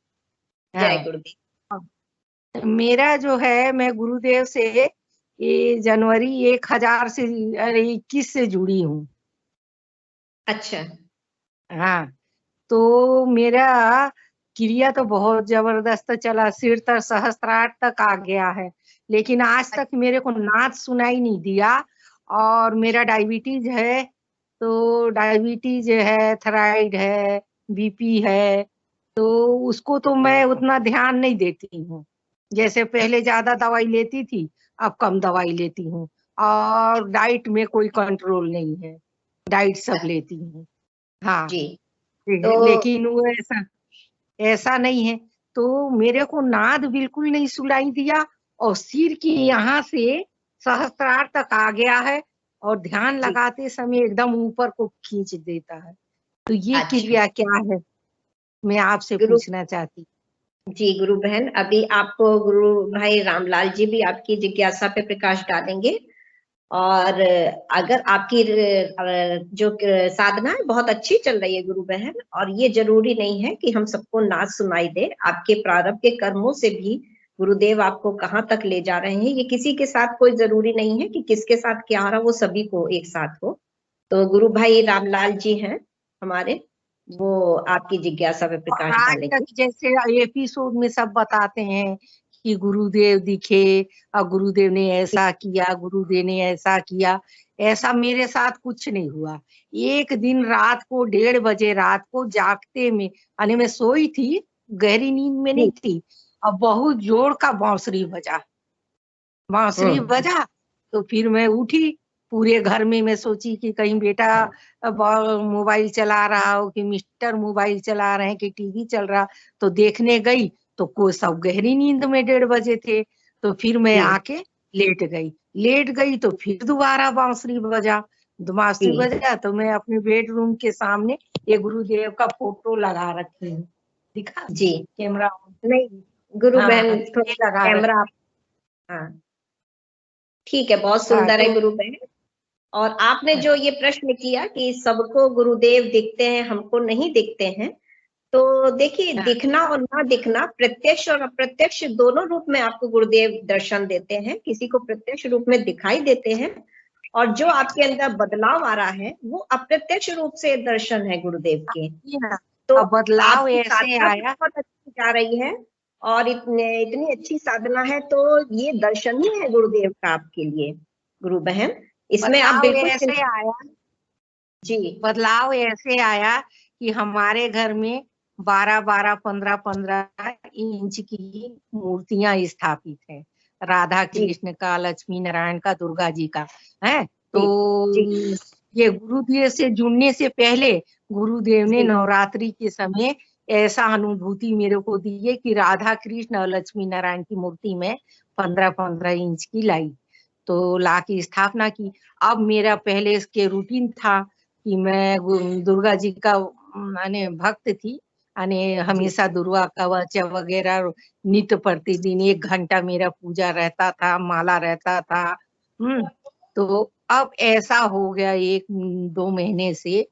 जय हाँ, गुरुदेव। मेरा जो है, मैं गुरुदेव से ये जनवरी 21 से जुड़ी हूँ। अच्छा। हाँ, तो मेरा क्रिया तो बहुत जबरदस्त चला, सिर तक सहस्त्रार्थ तक आ गया है, लेकिन आज तक मेरे को नाद सुनाई नहीं दिया। और मेरा डायबिटीज है, तो डायबिटीज है, थायराइड है, बीपी है, तो उसको तो मैं उतना ध्यान नहीं देती हूँ। जैसे पहले ज्यादा दवाई लेती थी, अब कम दवाई लेती हूँ। और डाइट में कोई कंट्रोल नहीं है, डाइट सब लेती हूँ। हाँ, जी, तो लेकिन वो ऐसा ऐसा नहीं है। तो मेरे को नाद बिल्कुल नहीं सुनाई दिया, और सिर की यहाँ से सहस्त्रार तक आ गया है, और ध्यान जी, लगाते समय एकदम ऊपर को खींच देता है। तो ये अच्छा। क्रिया क्या है, मैं आपसे गुरु पूछना चाहती। जी, गुरु बहन, अभी आपको गुरु भाई रामलाल जी भी आपकी जिज्ञासा पे प्रकाश डालेंगे। और अगर आपकी जो साधना है बहुत अच्छी चल रही है गुरु बहन, और ये जरूरी नहीं है कि हम सबको नाच सुनाई दे। आपके प्रारब्ध के कर्मों से भी गुरुदेव आपको कहाँ तक ले जा रहे हैं, ये किसी के साथ कोई जरूरी नहीं है कि किसके साथ क्या हो रहा, वो सभी को एक साथ हो। तो गुरु भाई रामलाल जी हैं हमारे, वो आपकी जिज्ञासा पे और प्रकाश आज डालेंगे। तक जैसे एपिसोड में सब बताते हैं कि गुरुदेव दिखे, और गुरुदेव ने ऐसा किया, गुरुदेव ने ऐसा किया, ऐसा मेरे साथ कुछ नहीं हुआ। एक दिन रात को 1:30 बजे रात को जागते में, यानी मैं सोई थी, गहरी नींद में नहीं थी, और बहुत जोर का बांसुरी बजा। तो फिर मैं उठी, पूरे घर में मैं सोची कि कहीं बेटा मोबाइल चला रहा हो, कि मिस्टर मोबाइल चला रहे हैं, कि टीवी चल रहा। तो देखने गई तो कोई सब गहरी नींद में 1:30 बजे थे। तो फिर मैं आके लेट गई तो फिर दोबारा बांसुरी बजा। तो मैं अपने बेडरूम के सामने ये गुरुदेव का फोटो लगा रखी हूँ, दिखा जी, कैमरा। नहीं गुरु हाँ, बहन, ये थोड़ा लगा कैमरा। हाँ, ठीक है, बहुत सुंदर है तो गुरु बहन। और आपने जो ये प्रश्न किया कि सबको गुरुदेव दिखते हैं, हमको नहीं दिखते हैं, तो देखिए, दिखना और ना दिखना, प्रत्यक्ष और अप्रत्यक्ष दोनों रूप में आपको गुरुदेव दर्शन देते हैं। किसी को प्रत्यक्ष रूप में दिखाई देते हैं, और जो आपके अंदर बदलाव आ रहा है वो अप्रत्यक्ष रूप से दर्शन है गुरुदेव के। तो बदलाव आपकी ऐसे साधना आया, बहुत अच्छी जा रही है और इतनी अच्छी साधना है, तो ये दर्शन ही है गुरुदेव का आपके लिए गुरु बहन। इसमें आप बदलाव बिल्कुल ऐसे आया जी, बदलाव ऐसे आया कि हमारे घर में 12-12, 15-15 इंच की मूर्तियां स्थापित है। राधा कृष्ण का, लक्ष्मी नारायण का, दुर्गा जी का है। तो ये गुरुदेव से जुड़ने से पहले गुरुदेव ने नवरात्रि के समय ऐसा अनुभूति मेरे को दी है कि राधा कृष्ण और लक्ष्मी नारायण की मूर्ति में 15-15 इंच की लाई, तो ला की स्थापना की। अब मेरा पहले इसके रूटीन था कि मैं दुर्गा जी का माने भक्त थी, यानी हमेशा दुर्गा कवच वगैरह नित्य प्रतिदिन 1 घंटा मेरा पूजा रहता था, माला रहता था। तो अब ऐसा हो गया 1-2 महीने से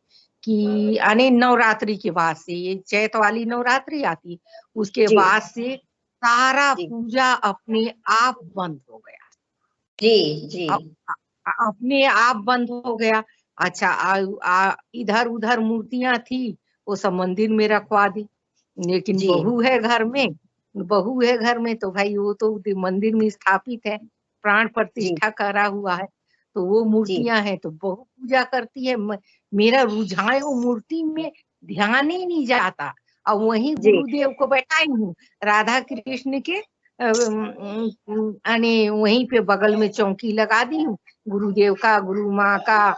कि यानी नवरात्रि के बाद से, ये चैत वाली नवरात्रि आती, उसके बाद से सारा पूजा अपने आप बंद हो गया। जी अपने आप बंद हो गया। अच्छा, इधर उधर मूर्तियां थी, वो सब मंदिर में रखवा दी, लेकिन बहू है घर में, तो भाई वो तो मंदिर में स्थापित है, प्राण प्रतिष्ठा करा हुआ है, तो वो मूर्तियां हैं तो बहू पूजा करती है। मेरा रुझान वो मूर्ति में ध्यान ही नहीं जाता। और वहीं गुरुदेव को बैठाई हूँ, राधा कृष्ण के वहीं पे बगल में चौकी लगा दी हूँ, गुरुदेव का, गुरु माँ का,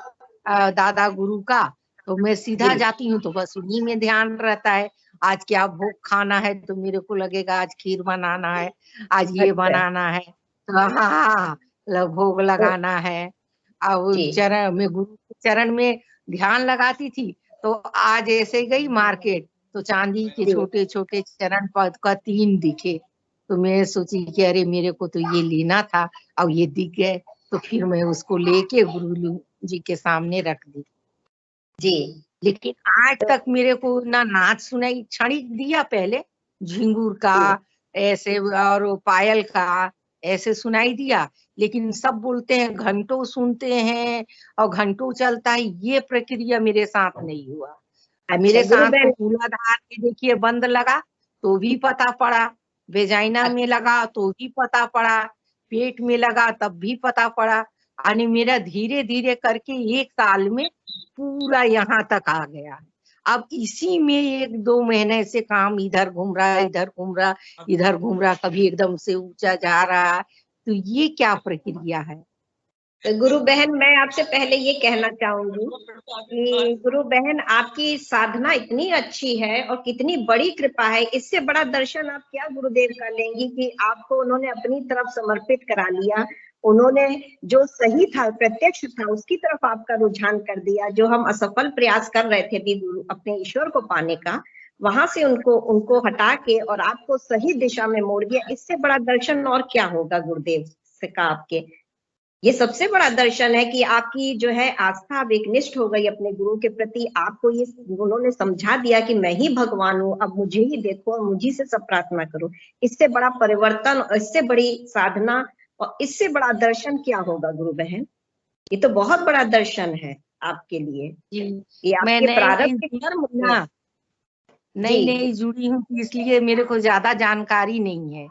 दादा गुरु का। तो मैं सीधा जाती हूँ तो बस उन्हीं में ध्यान रहता है। आज क्या भोग खाना है तो मेरे को लगेगा आज खीर बनाना है, आज ये बनाना है, तो हाँ भोग लगाना है। अब चरण में, गुरु के चरण में ध्यान लगाती थी, तो आज ऐसे गई मार्केट तो चांदी के छोटे छोटे चरण पद का 3 दिखे, तो मैं सोची कि अरे मेरे को तो ये लेना था, और ये दिख गए, तो फिर मैं उसको लेके गुरु जी के सामने रख दी। लेकिन आज तक मेरे को ना नाच सुनाई, क्षणिक दिया पहले झिंगुर का ऐसे और पायल का ऐसे सुनाई दिया, लेकिन सब बोलते हैं घंटों सुनते हैं और घंटों चलता है, ये प्रक्रिया मेरे साथ नहीं हुआ। मेरे साथ तो मूलाधार में देखिए बंद लगा तो भी पता पड़ा, वेजाइना में लगा तो भी पता पड़ा, पेट में लगा तब भी पता पड़ा, यानी मेरा धीरे धीरे करके 1 साल में पूरा यहाँ तक आ गया। अब इसी में 1-2 महीने से काम इधर घूम रहा है, इधर घूम रहा, कभी एकदम से ऊंचा जा रहा है, तो ये क्या प्रक्रिया है? तो गुरु बहन, मैं आपसे पहले ये कहना चाहूंगी कि गुरु बहन, आपकी साधना इतनी अच्छी है और कितनी बड़ी कृपा है, इससे बड़ा दर्शन आप क्या गुरुदेव का लेंगी कि आपको उन्होंने अपनी तरफ समर्पित करा लिया। उन्होंने जो सही था, प्रत्यक्ष था, उसकी तरफ आपका रुझान कर दिया। जो हम असफल प्रयास कर रहे थे भी अपने ईश्वर को पाने का, वहां से उनको हटा के और आपको सही दिशा में मोड़ दिया। इससे बड़ा दर्शन और क्या होगा गुरुदेव से का आपके? ये सबसे बड़ा दर्शन है कि आपकी जो है आस्था अब एकनिष्ठ हो गई अपने गुरु के प्रति। आपको ये उन्होंने समझा दिया कि मैं ही भगवान हूँ, अब मुझे ही देखो और मुझी से सब प्रार्थना करो। इससे बड़ा परिवर्तन, इससे बड़ी साधना और इससे बड़ा दर्शन क्या होगा गुरु बहन? ये तो बहुत बड़ा दर्शन है आपके लिए। ये आपके प्रारब्ध के कर्म ना नई जुड़ी हूँ, इसलिए मेरे को ज्यादा जानकारी नहीं है।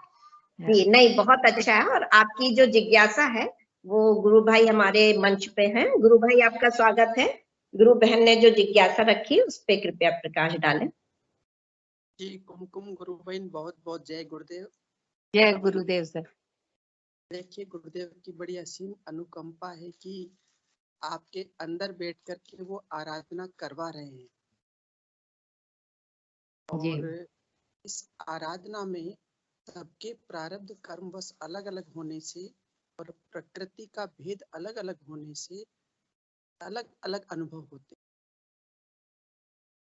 जी नहीं, बहुत अच्छा है। और आपकी जो जिज्ञासा है वो गुरु भाई हमारे मंच पे हैं। गुरु भाई, आपका स्वागत है। गुरु बहन ने जो जिज्ञासा रखी उस पे कृपया प्रकाश डालें। जी, कुमकुम गुरु बहन, बहुत बहुत जय गुरुदेव। जय गुरुदेव सर। देखिए, गुरुदेव की बड़ी असीम अनुकंपा है कि आपके अंदर बैठ करके वो आराधना करवा रहे हैं, और इस आराधना में सबके प्रारब्ध कर्म बस अलग अलग होने से और प्रकृति का भेद अलग अलग होने से अलग अलग अनुभव होते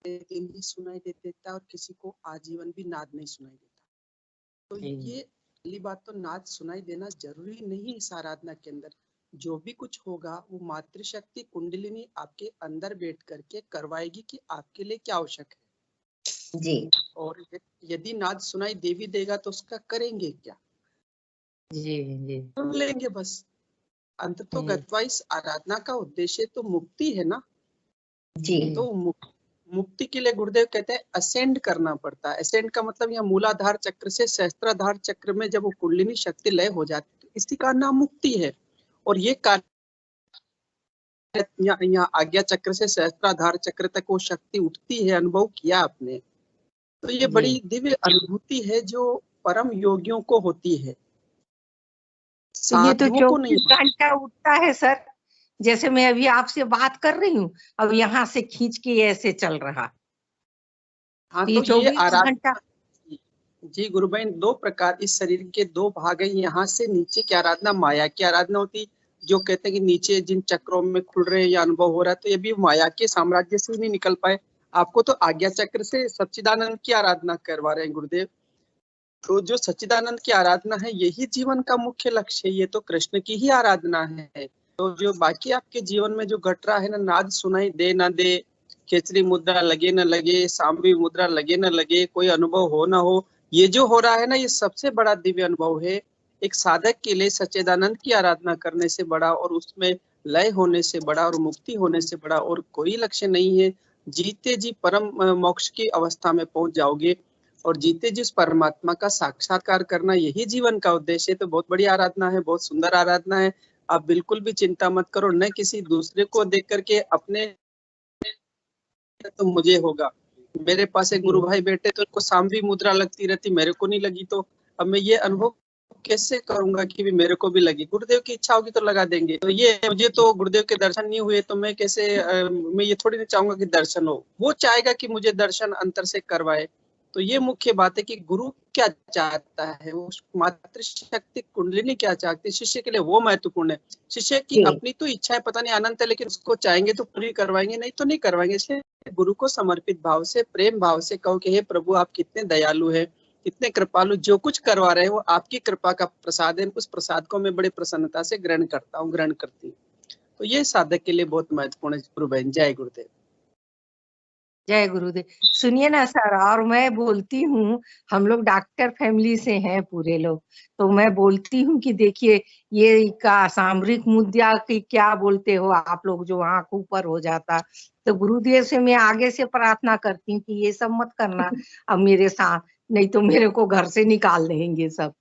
हैं। दिन ही सुनाई देता है और किसी को आजीवन भी नाद नहीं सुनाई देता। तो ये पहली बात, तो नाद सुनाई देना जरूरी नहीं। इस आराधना के अंदर जो भी कुछ होगा वो मातृशक्ति कुंडलिनी आपके अंदर बैठ करके करवाएगी कि आपके लिए क्या आवश्यक है। जी और यदि नाद सुनाई देवी देगा तो उसका करेंगे क्या? जी जी सुन लेंगे बस। अंत तो गत्वा इस आराधना का उद्देश्य तो मुक्ति है ना। जी तो मुक्ति के लिए गुरुदेव कहते हैं असेंड करना पड़ता है। असेंड का मतलब यहाँ मूलाधार चक्र से सहस्त्राधार चक्र में जब वो कुंडलिनी शक्ति लय हो जाती है तो इसी का नाम मुक्ति है। और ये कार्य यहाँ आज्ञा चक्र से सहस्त्राधार चक्र तक वो शक्ति उठती है, अनुभव किया आपने। तो ये बड़ी दिव्य अनुभूति है जो परम योगियों को होती है, तो ये तो साधुओं को नहीं। 24 घंटा उठता है सर, जैसे मैं अभी आपसे बात कर रही हूँ, अब यहाँ से खींच के ऐसे चल रहा। हाँ, ये तो ये 24 घंटा। जी गुरु बहन, दो प्रकार इस शरीर के दो भाग है। यहाँ से नीचे की आराधना माया की आराधना होती, जो कहते हैं कि नीचे जिन चक्रों में खुल रहे हैं या अनुभव हो रहा है, तो ये भी माया के साम्राज्य से नहीं निकल पाए। आपको तो आज्ञा चक्र से सच्चिदानंद की आराधना करवा रहे हैं गुरुदेव। तो जो सच्चिदानंद की आराधना है यही जीवन का मुख्य लक्ष्य है, ये तो कृष्ण की ही आराधना है। तो जो बाकी आपके जीवन में जो घट रहा है ना, नाद सुनाई दे ना दे, खेचरी मुद्रा लगे न लगे, सांबी मुद्रा लगे न लगे, कोई अनुभव हो ना हो, ये जो हो रहा है ना, ये सबसे बड़ा दिव्य अनुभव है। एक साधक के लिए सच्चिदानंद की आराधना करने से बड़ा और उसमें लय होने से बड़ा और मुक्ति होने से बड़ा और कोई लक्ष्य नहीं है। जीते जी परम मोक्ष की अवस्था में पहुंच जाओगे और जीते जिस परमात्मा का साक्षात्कार करना यही जीवन का उद्देश्य है। तो बहुत बड़ी आराधना है, बहुत सुंदर आराधना है। आप बिल्कुल भी चिंता मत करो, न किसी दूसरे को देख करके अपने तो मुझे होगा। मेरे पास एक गुरु भाई बैठे तो उनको सांबी मुद्रा लगती रहती, मेरे को नहीं लगी, तो अब मैं ये अनुभव कैसे करूंगा कि भी मेरे को भी लगी। गुरुदेव की इच्छा होगी तो लगा देंगे। तो ये मुझे तो गुरुदेव के दर्शन नहीं हुए तो मैं कैसे मैं ये थोड़ी नहीं चाहूंगा कि दर्शन हो, वो चाहेगा कि मुझे दर्शन अंतर से करवाए। तो ये मुख्य बात है कि गुरु क्या चाहता है, वो मातृशक्ति कुंडलिनी क्या चाहती है, शिष्य के लिए वो महत्वपूर्ण है। शिष्य की अपनी तो इच्छा है, पता नहीं अनंत है, लेकिन उसको चाहेंगे तो पूरी करवाएंगे, नहीं तो नहीं करवाएंगे। इसलिए गुरु को समर्पित भाव से, प्रेम भाव से कहो कि हे प्रभु, आप कितने दयालु है, कितने कृपालु, जो कुछ करवा रहे हैं वो आपकी कृपा का प्रसाद है, उस प्रसाद को मैं बड़े प्रसन्नता से ग्रहण करता हूँ, ग्रहण करती हूँ। तो ये साधक के लिए बहुत महत्वपूर्ण है गुरु बहन। जय गुरुदेव। जय गुरुदेव। सुनिए ना सर, और मैं बोलती हूँ, हम लोग डॉक्टर फैमिली से हैं पूरे लोग, तो मैं बोलती हूँ कि देखिए ये का सामरिक मुद्रा की क्या बोलते हो आप लोग, जो आंख ऊपर हो जाता, तो गुरुदेव से मैं आगे से प्रार्थना करती हूँ कि ये सब मत करना अब मेरे साथ, नहीं तो मेरे को घर से निकाल देंगे सब।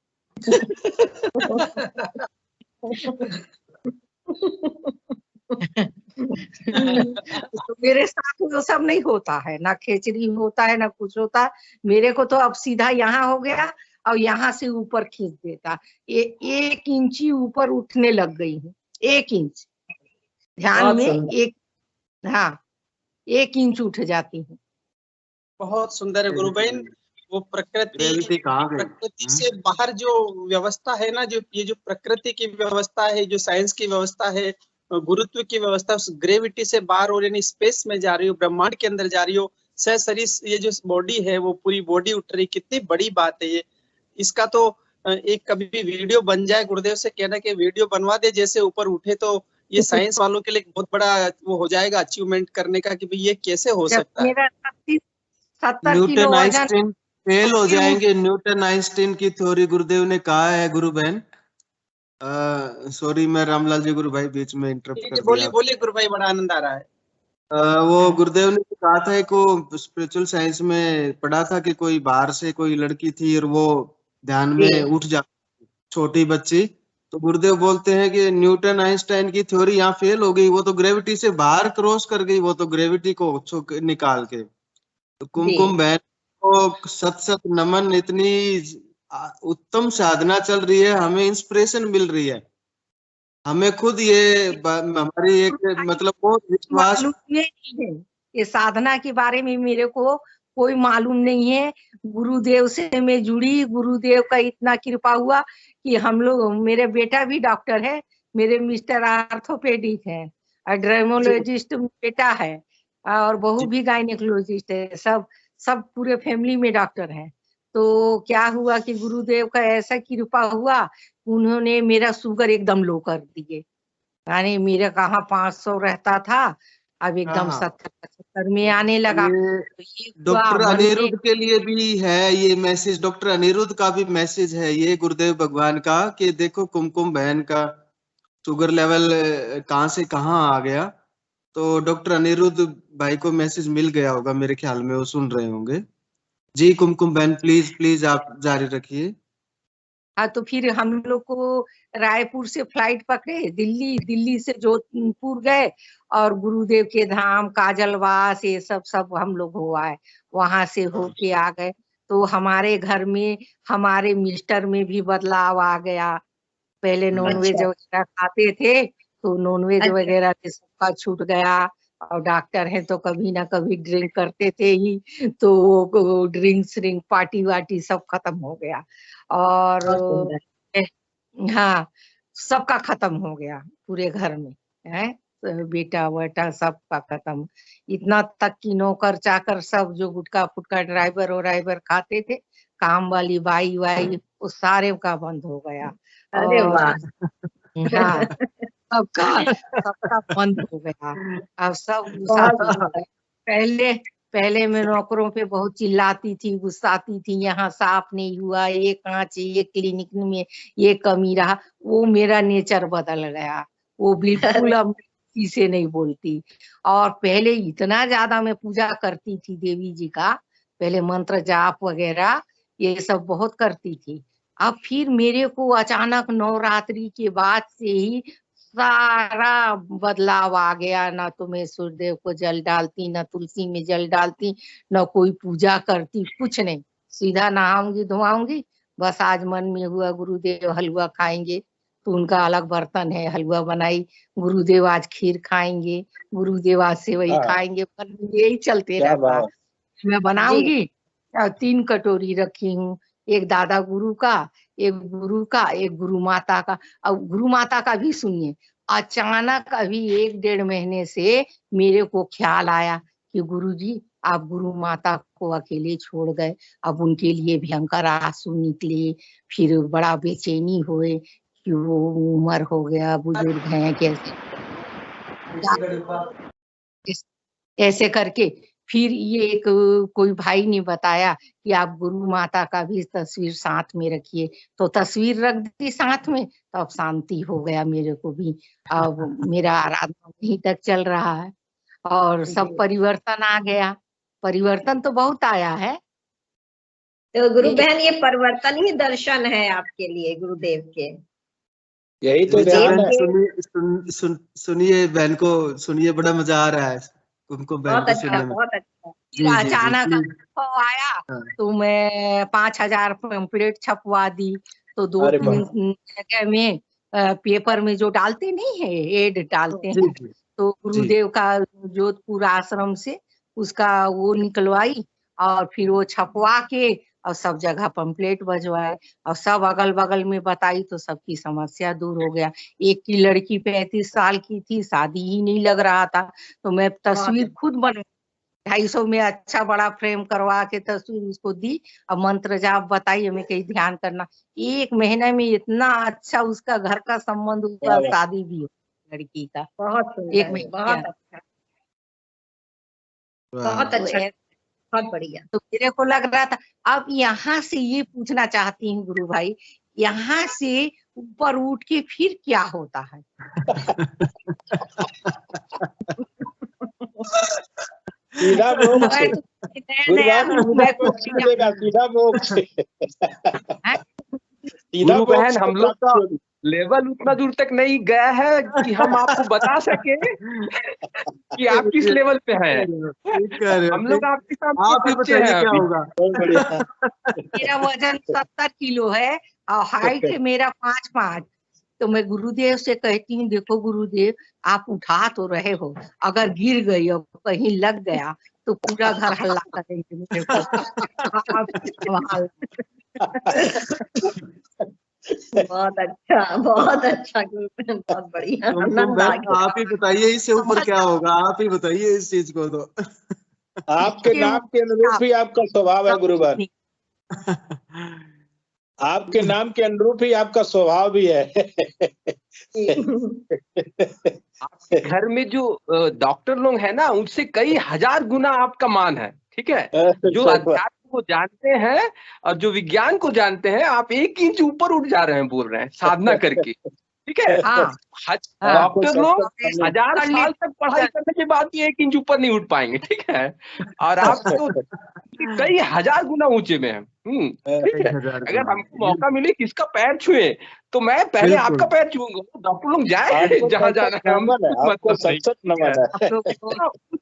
तो मेरे साथ वो सब नहीं होता है, ना खेचरी होता है ना कुछ होता है। मेरे को तो अब सीधा यहाँ हो गया और यहाँ से ऊपर खींच देता, 1 इंची ऊपर उठने लग गई हूँ, 1 इंच ध्यान में, एक, हाँ 1 इंच उठ जाती हूँ। बहुत सुंदर है गुरु बहन। वो प्रकृति से बाहर जो व्यवस्था है ना, जो ये जो प्रकृति की व्यवस्था है, जो साइंस की व्यवस्था है, गुरुत्व की व्यवस्था, उस ग्रेविटी से बाहर हो, यानी स्पेस में जा रही हो, ब्रह्मांड के अंदर जा रही हो। शरीर ये जो बॉडी है वो पूरी बॉडी उठ रही, कितनी बड़ी बात है ये। इसका तो एक कभी भी वीडियो बन जाए, गुरुदेव से कहना कि वीडियो बनवा दे जैसे ऊपर उठे, तो ये साइंस वालों के लिए बहुत बड़ा वो हो जाएगा अचीवमेंट करने का कि भाई ये कैसे हो सकता है। मेरा 70 किलो न्यूटन वजन आइंस्टीन फेल हो जाएंगे। न्यूटन आइंस्टीन की थ्योरी गुरुदेव ने कहा है गुरु बहन। सॉरी, मैं रामलाल जी गुरु भाई बीच में इंटरप्ट कर दिया। बोलिए बोलिए गुरु भाई, बड़ा आनंद आ रहा है। वो गुरुदेव ने कहा था कि स्पिरिचुअल साइंस में पढ़ा था कि कोई बाहर से कोई लड़की थी और वो ध्यान में उठ जाती, छोटी बच्ची। तो गुरुदेव बोलते हैं कि न्यूटन आइंस्टाइन की थ्योरी यहाँ फेल हो गई, वो तो ग्रेविटी से बाहर क्रॉस कर गई, वो तो ग्रेविटी को निकाल के। तो कुमकुम बहन को सत सत नमन, इतनी उत्तम साधना चल रही है, हमें इंस्पिरेशन मिल रही है। हमें खुद ये हमारी एक मतलब बहुत विश्वास, ये साधना के बारे में मेरे को कोई मालूम नहीं है। गुरुदेव से मैं जुड़ी, गुरुदेव का इतना कृपा हुआ कि हम लोग, मेरे बेटा भी डॉक्टर है, मेरे मिस्टर आर्थोपेडिक है और ड्राइमोलॉजिस्ट बेटा है और बहू भी गायनेकोलॉजिस्ट है, सब पूरे फैमिली में डॉक्टर है। तो क्या हुआ कि गुरुदेव का ऐसा कृपा हुआ, उन्होंने मेरा शुगर एकदम लो कर दिए। यानी मेरे कहाँ 500 रहता था अब एकदम हाँ। 70-75 में आने लगा। ये तो ये हुआ डॉक्टर मन में। अनिरुद्ध के लिए भी है ये मैसेज, डॉक्टर अनिरुद्ध का भी मैसेज है ये गुरुदेव भगवान का, कि देखो कुमकुम बहन का शुगर लेवल कहाँ से कहाँ आ गया। तो डॉक्टर अनिरुद्ध भाई को मैसेज मिल गया होगा मेरे ख्याल में, वो सुन रहे होंगे। जी कुमकुम बहन प्लीज प्लीज आप जारी रखिए। हाँ, तो फिर हम लोग को रायपुर से फ्लाइट पकड़े, दिल्ली से जोधपुर गए और गुरुदेव के धाम काजलवास ये सब हम लोग हो आए, वहां से होके आ गए। तो हमारे घर में हमारे मिस्टर में भी बदलाव आ गया। पहले नॉनवेज अच्छा। वगैरह खाते थे, तो नॉनवेज अच्छा। वगैरह भी सबका छूट गया। और डॉक्टर हैं तो कभी ना कभी ड्रिंक करते थे ही, तो वो ड्रिंक पार्टी वार्टी सब खत्म हो गया। और बहुत सुंदर। हाँ, सबका खत्म हो गया पूरे घर में है, बेटा बेटा सबका खत्म। इतना तक कि नौकर चाकर सब जो गुटखा फुटका ड्राइवर खाते थे, काम वाली बाई वाई वो सारे का बंद हो गया। अरे और वाह। हाँ, सबका बंद हो गया। अब सब बहुत गुस्साती हो गए। पहले मैं नौकरों पे बहुत चिल्लाती थी, गुस्साती थी, यहाँ साफ नहीं हुआ, ये कांच, ये क्लिनिक में ये कमी रहा। वो मेरा नेचर बदल गया, वो बिल्कुल अब किसी से नहीं बोलती। और पहले इतना ज्यादा मैं पूजा करती थी देवी जी का, पहले मंत्र जाप वगैरह ये सब बहुत करती थी। अब फिर मेरे को अचानक नवरात्रि के बाद से ही सारा बदलाव आ गया। ना तो मैं सूर्यदेव को जल डालती, ना तुलसी में जल डालती, ना कोई पूजा करती, कुछ नहीं। सीधा नहाऊंगी धोआऊंगी, बस आज मन में हुआ गुरुदेव हलवा खाएंगे तो उनका अलग बर्तन है, हलवा बनाई, गुरुदेव आज खीर खाएंगे, गुरुदेव आज सेवई खाएंगे, मन में यही चलते क्या रहता। बात। मैं जी। बनाऊंगी और 3 कटोरी रखी हूँ, एक दादा गुरु का, एक गुरु का, एक गुरु माता का। अब गुरु माता का भी सुनिए, अचानक अभी 1-1.5 महीने से मेरे को ख्याल आया कि गुरु जी आप गुरु माता को अकेले छोड़ गए। अब उनके लिए भयंकर आंसू निकले, फिर बड़ा बेचैनी हुए कि वो उम्र हो गया, बुजुर्ग हैं, कैसे ऐसे करके। फिर ये एक कोई भाई ने बताया कि आप गुरु माता का भी तस्वीर साथ में रखिए, तो तस्वीर रख दी साथ में, तो अब शांति हो गया मेरे को भी। अब मेरा आराधना वहीं तक चल रहा है और सब जी। परिवर्तन आ गया। परिवर्तन तो बहुत आया है। तो गुरु ये बहन ये परिवर्तन ही दर्शन है आपके लिए गुरुदेव के। यही तो ऋचा ध्यान बहन है। सुनिए बहन को, सुनिए बड़ा मजा आ रहा है कुमकुम बहन बहुत को अच्छा, सुनने में। बहुत अच्छा। फिर जी जी जी अचानक प्लीज। अनुभव आया हाँ। तो मैं 5000 पैम्फलेट छपवा दी। तो अरे 2-3 जगह में पेपर में जो डालते नहीं है, एड डालते जी हैं, जी तो जी गुरुदेव का जोधपुर आश्रम से उसका वो निकलवाई और फिर वो छपवा के और सब जगह पंपलेट बजवाए और सब अगल बगल में बताई, तो सबकी समस्या दूर हो गया। एक की लड़की 35 साल की थी, शादी ही नहीं लग रहा था, तो मैं बहुत तस्वीर खुद बना 250 में अच्छा बड़ा फ्रेम करवा के तस्वीर उसको दी और मंत्र जाप बताई, हमें कहीं ध्यान करना। 1 महीने में इतना अच्छा उसका घर का संबंध हुआ, वाह। शादी भी हो लड़की का बहुत 1 सुंदर, महीने के बहुत अंदर। अच्छा, वाह। बहुत तो अच्छा, बहुत बढ़िया। तो मेरे को लग रहा था। अब यहाँ से ये पूछना चाहती हूँ गुरु भाई, यहाँ से ऊपर उठ के फिर क्या होता है? सीधा मोक्ष। मैं तो नया गुरु नया बाबू हृदय सीधा को मोक्ष मिलेगा, सीधा मोक्ष। है। सीधा गुरु मोक्ष बहन को हम लोग का प्राप्ति होगी। लेवल उतना दूर तक नहीं गया है कि हम आपको बता सके कि आप किस लेवल पे हैं। ठीक कह रहे हो, हम लोग ठीक। आपके सामने आप ही बच्चे बताइए हैं क्या अभी। होगा। बहुत बढ़िया। मेरा वजन 70 किलो है और हाइट है मेरा 5'5". तो मैं गुरुदेव से कहती हूँ, देखो गुरुदेव आप उठा तो रहे हो, अगर गिर गई और कहीं लग गया तो पूरा घर हल्ला करेंगे मेरे को। आप संभाल। बहुत अच्छा, बहुत अच्छा गुरु बहन, बहुत बढ़िया, कुमकुम आनंद आ बहन गया। आप ही बताइए इससे ऊपर क्या होगा, आप ही बताइए इस चीज को तो। आपके नाम के अनुरूप ही आपका स्वभाव है गुरु बहन। आपके नाम के अनुरूप ही आपका स्वभाव भी है। आपके घर में जो डॉक्टर लोग हैं ना, उनसे कई हजार गुना आपका मान है, ठीक है। जो अध्यात्म को जानते हैं और जो विज्ञान को जानते हैं, आप 1 इंच ऊपर उठ जा रहे हैं, बोल रहे हैं साधना करके, ठीक है। डॉक्टर लोग 1000 साल तक पढ़ाई करने के बाद भी 1 इंच ऊपर नहीं उठ पाएंगे, ठीक है। और आप तो कई हजार गुना ऊंचे में हैं। ठीक है। अगर हमको मौका मिले किसका पैर छुए तो मैं पहले आपका पैर छूऊंगा। डॉक्टर लोग जाए जहाँ जाना है, हम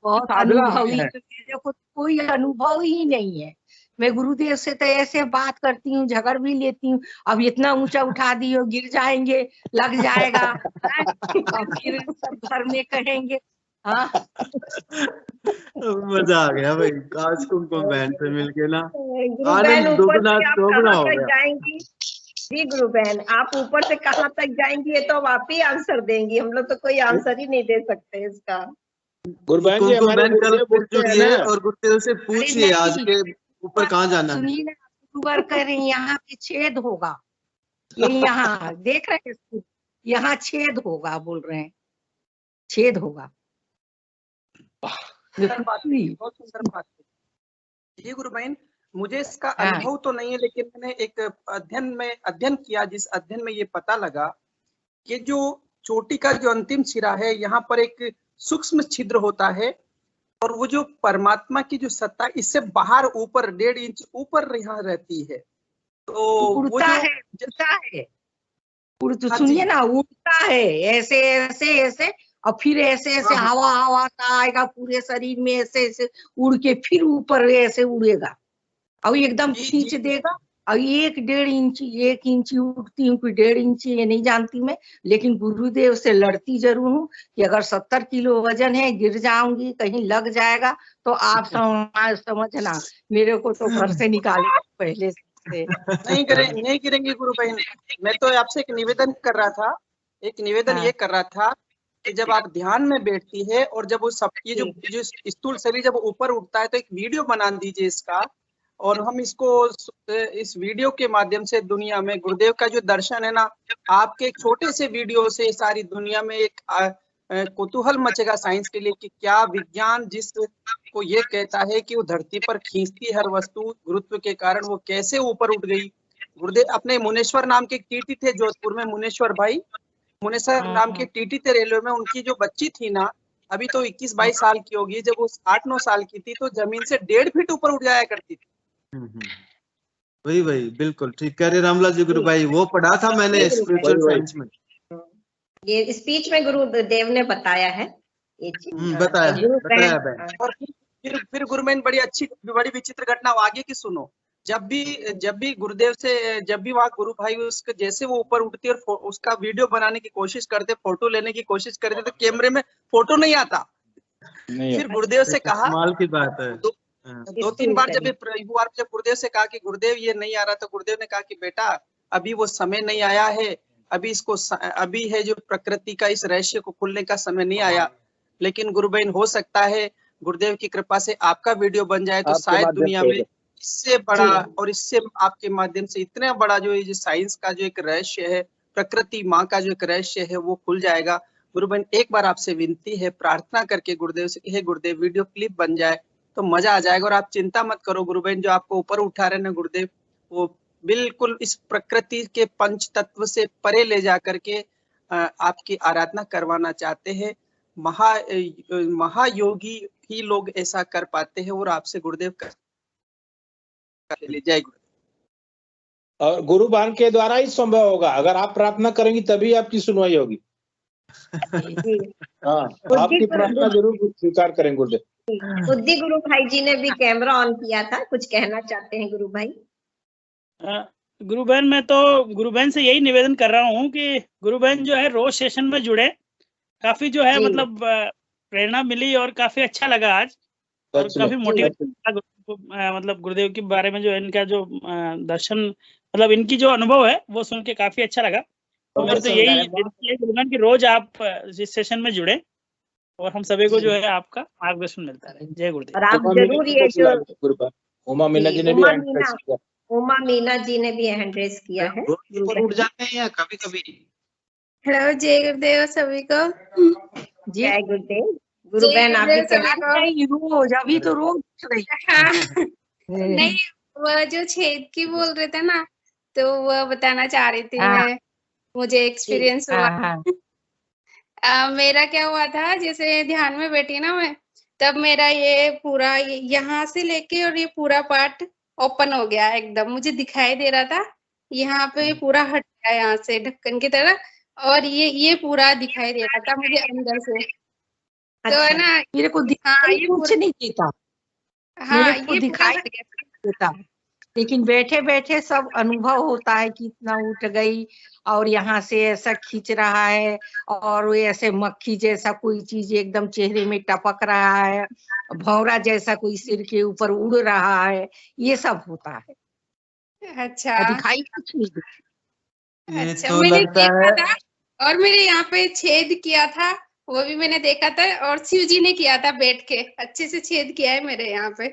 बहुत अनुभवी, देखो कोई अनुभव ही नहीं है। मैं गुरुदेव से तो ऐसे बात करती हूँ, झगड़ भी लेती हूँ। अब इतना ऊंचा उठा दियो, गिर जाएंगे, लग जाएगा, और फिर सब घर में कहेंगे। हाँ मजा आ गया भाई, आज तुमको बहन से मिलके ना गुरु बहन आनंद ऊपर दुगना से आप चौगुना कहाँ हो तक गया। जाएंगी? जी गुरु बहन, आप ऊपर से कहाँ तक जाएंगी ये तो अब आप ही आंसर देंगी, हम लोग तो कोई आंसर ही नहीं दे सकते इसका। गुरुबहन जी कुमकुम हमारे बहन कल गुरुदेव फिर बोलते हैं जुड़िए ना, और गुरुदेव से पूछिए आज के ऊपर कहाँ जाना है। सुनिए ना, यूट्यूबर कह रहे हैं यहाँ पे छेद होगा, ये यहाँ देख रहे हैं, यहाँ छेद होगा, बोल रहे हैं छेद होगा। सुंदर बात है, बहुत सुंदर बात है। जी गुरु बहन, मुझे इसका अनुभव तो नहीं है, लेकिन मैंने एक अध्ययन किया, जिस अध्ययन में ये पता लगा कि जो चोटी का जो अंतिम सिरा है, यहाँ पर एक सूक्ष्म छिद्र होता है, और वो जो परमात्मा की जो सत्ता इससे बाहर ऊपर 1.5 इंच ऊपर यहाँ रहती है। तो वो जो सुनिए ना, उड़ता है ऐसे ऐसे ऐसे, और फिर ऐसे ऐसे हवा का आएगा पूरे शरीर में, ऐसे ऐसे उड़ के फिर ऊपर ऐसे उड़ेगा और एकदम खींच देगा। और 1 इंच उठती हूँ, कोई 1.5 इंच ये नहीं जानती मैं, लेकिन गुरुदेव से लड़ती जरूर हूँ कि अगर 70 किलो वजन है, गिर जाऊंगी, कहीं लग जाएगा तो आप समझना मेरे को तो घर से निकालेगा पहले से। नहीं गिरेंगे गुरु बहन। मैं तो आपसे एक निवेदन कर रहा था, ये कर रहा था कि जब आप ध्यान में बैठती है और जब वो सब ये जो स्थूल शरीर जब ऊपर उठता है, तो एक वीडियो बना दीजिए इसका, और हम इसको इस वीडियो के माध्यम से दुनिया में गुरुदेव का जो दर्शन है ना, आपके एक छोटे से वीडियो से सारी दुनिया में एक कुतूहल मचेगा साइंस के लिए कि क्या विज्ञान जिस को ये कहता है कि वो धरती पर खींचती हर वस्तु गुरुत्व के कारण, वो कैसे ऊपर उठ गई। गुरुदेव अपने मुनेश्वर नाम के टीटी थे जोधपुर में, मुनेश्वर नाम के टीटी थे रेलवे में, उनकी जो बच्ची थी ना, अभी तो 21-22 साल की होगी, जब वो 8-9 साल की थी तो जमीन से 1.5 फीट ऊपर उठ जाया करती थी। वही बिल्कुल ठीक कह रहे रामलाल जी गुरु भाई, वो पढ़ा था मैंने स्पिरिचुअल साइंस में। ये स्पीच में गुरुदेव ने बताया है ये चीज, बताया। और फिर गुरु बहन बड़ी विचित्र घटना आगे की सुनो। जब भी गुरुदेव से जब भी वहाँ गुरु भाई उसके जैसे वो ऊपर उठती और उसका वीडियो बनाने की कोशिश करते, फोटो लेने की कोशिश करते, तो कैमरे में फोटो नहीं आता। फिर गुरुदेव से कहा, कमाल की बात है। 2-3 बार जब गुरुदेव से कहा कि गुरुदेव ये नहीं आ रहा, तो गुरुदेव ने कहा कि बेटा अभी वो समय नहीं आया है, अभी है जो प्रकृति का इस रहस्य को खुलने का समय नहीं आया। लेकिन गुरु बहन, हो सकता है गुरुदेव की कृपा से आपका वीडियो बन जाए तो शायद दुनिया में इससे बड़ा और इससे आपके माध्यम से इतना बड़ा जो साइंस का जो एक रहस्य है, प्रकृति माँ का जो एक रहस्य है, वो खुल जाएगा। गुरु बहन, एक बार आपसे विनती है, प्रार्थना करके गुरुदेव से, हे गुरुदेव वीडियो क्लिप बन जाए तो मजा आ जाएगा। और आप चिंता मत करो गुरु बहन, जो आपको ऊपर उठा रहे ना गुरुदेव, वो बिल्कुल इस प्रकृति के पंच तत्व से परे ले जा करके आपकी आराधना करवाना चाहते हैं। महायोगी ही लोग ऐसा कर पाते हैं, और आपसे गुरुदेव कर ले। जय गुरु। और गुरु बहन के द्वारा ही संभव होगा, अगर आप प्रार्थना करेंगी तभी आपकी सुनवाई होगी। हाँ, आपकी प्रार्थना जरूर स्वीकार करेंगे गुरुदेव। बुद्धि गुरु भाई जी ने भी कैमरा ऑन किया था, कुछ कहना चाहते हैं गुरु भाई? गुरु बहन, मैं तो गुरु बहन से यही निवेदन कर रहा हूँ कि गुरु बहन जो है रोज सेशन में जुड़े, काफी जो है मतलब प्रेरणा मिली और काफी अच्छा लगा आज, और काफी मोटिवेट मतलब गुरुदेव के बारे में जो इनका जो दर्शन, मतलब इनकी जो अनुभव है वो सुन के काफी अच्छा लगा। तो मेरे तो यही गुरु बहन कि रोज आप इस सेशन में जुड़े और हम सभी को जो है आपका मार्गदर्शन मिलता रहे। जय गुरुदेव। और आप जरूर ये जो उमा मीना जी ने भी हैंड रेज किया, उमा मीना जी ने भी हैंड रेज किया है। उठ जाते हैं या कभी कभी हेलो, जय गुरुदेव सभी को। जी जय गुरुदेव। गुरु बहन आप भी नहीं, रोज अभी तो रोज उठ रही। हाँ नहीं, वो जो छेद की बोल रहे थे ना, तो वो बताना चाह रही थी हाँ। मैं। मुझे एक्सपीरियंस हुआ। मेरा क्या हुआ था, जैसे ध्यान में बैठी ना मैं, तब मेरा ये पूरा यहाँ से लेके और ये पूरा पार्ट ओपन हो गया एकदम। मुझे दिखाई दे रहा था यहाँ पे पूरा हट गया यहाँ से ढक्कन की तरह, और ये पूरा दिखाई दे रहा था मुझे अंदर से। तो है ना, मेरे को हाँ ये कुछ नहीं देता। हाँ मेरे को ये पूरा दिखाई हट गया। देता, लेकिन बैठे बैठे सब अनुभव होता है कि इतना उठ गई और यहाँ से ऐसा खींच रहा है, और वो ऐसे मक्खी जैसा कोई चीज एकदम चेहरे में टपक रहा है, भौरा जैसा कोई सिर के ऊपर उड़ रहा है, ये सब होता है। अच्छा और दिखाई कुछ नहीं देता। ये अच्छा, तो मैंने लगता देखा है था, और मेरे यहाँ पे छेद किया था, वो भी मैंने देखा था, और शिव जी ने किया था बैठ के, अच्छे से छेद किया है मेरे यहाँ पे।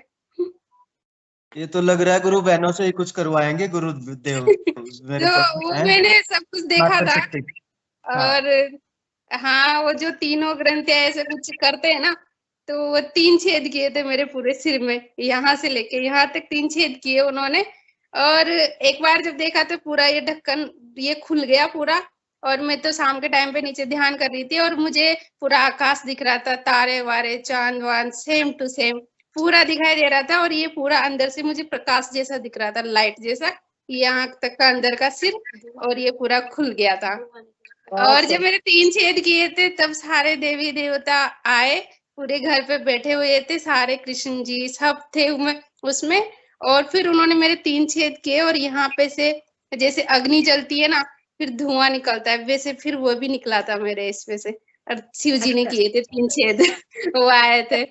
ये तो लग रहा है गुरु बहनों से ही कुछ करवाएंगे गुरुदेव मेरे तो को वो है? मैंने सब कुछ देखा था। मातृशक्ति। हाँ। और हाँ, वो जो तीनों ग्रंथ ऐसे कुछ करते हैं ना, तो वो 3 छेद किए थे मेरे पूरे सिर में, यहाँ से लेके यहाँ तक 3 छेद किए उन्होंने। और एक बार जब देखा तो पूरा ये ढक्कन ये खुल गया पूरा, और मैं तो शाम के टाइम पे नीचे ध्यान कर रही थी, और मुझे पूरा आकाश दिख रहा था, तारे वारे चांद वान सेम टू सेम पूरा दिखाई दे रहा था, और ये पूरा अंदर से मुझे प्रकाश जैसा दिख रहा था, लाइट जैसा, यहाँ तक का अंदर का सिर, और ये पूरा खुल गया था। और जब मैंने 3 छेद किए थे, तब सारे देवी देवता आए, पूरे घर पे बैठे हुए थे, सारे कृष्ण जी सब थे उसमें। और फिर उन्होंने मेरे 3 छेद किए, और यहाँ पे से जैसे अग्नि जलती है ना, फिर धुआं निकलता है, वैसे फिर वो भी निकला था मेरे इसमें से, और शिव जी ने किए थे 3 छेद वो आए थे।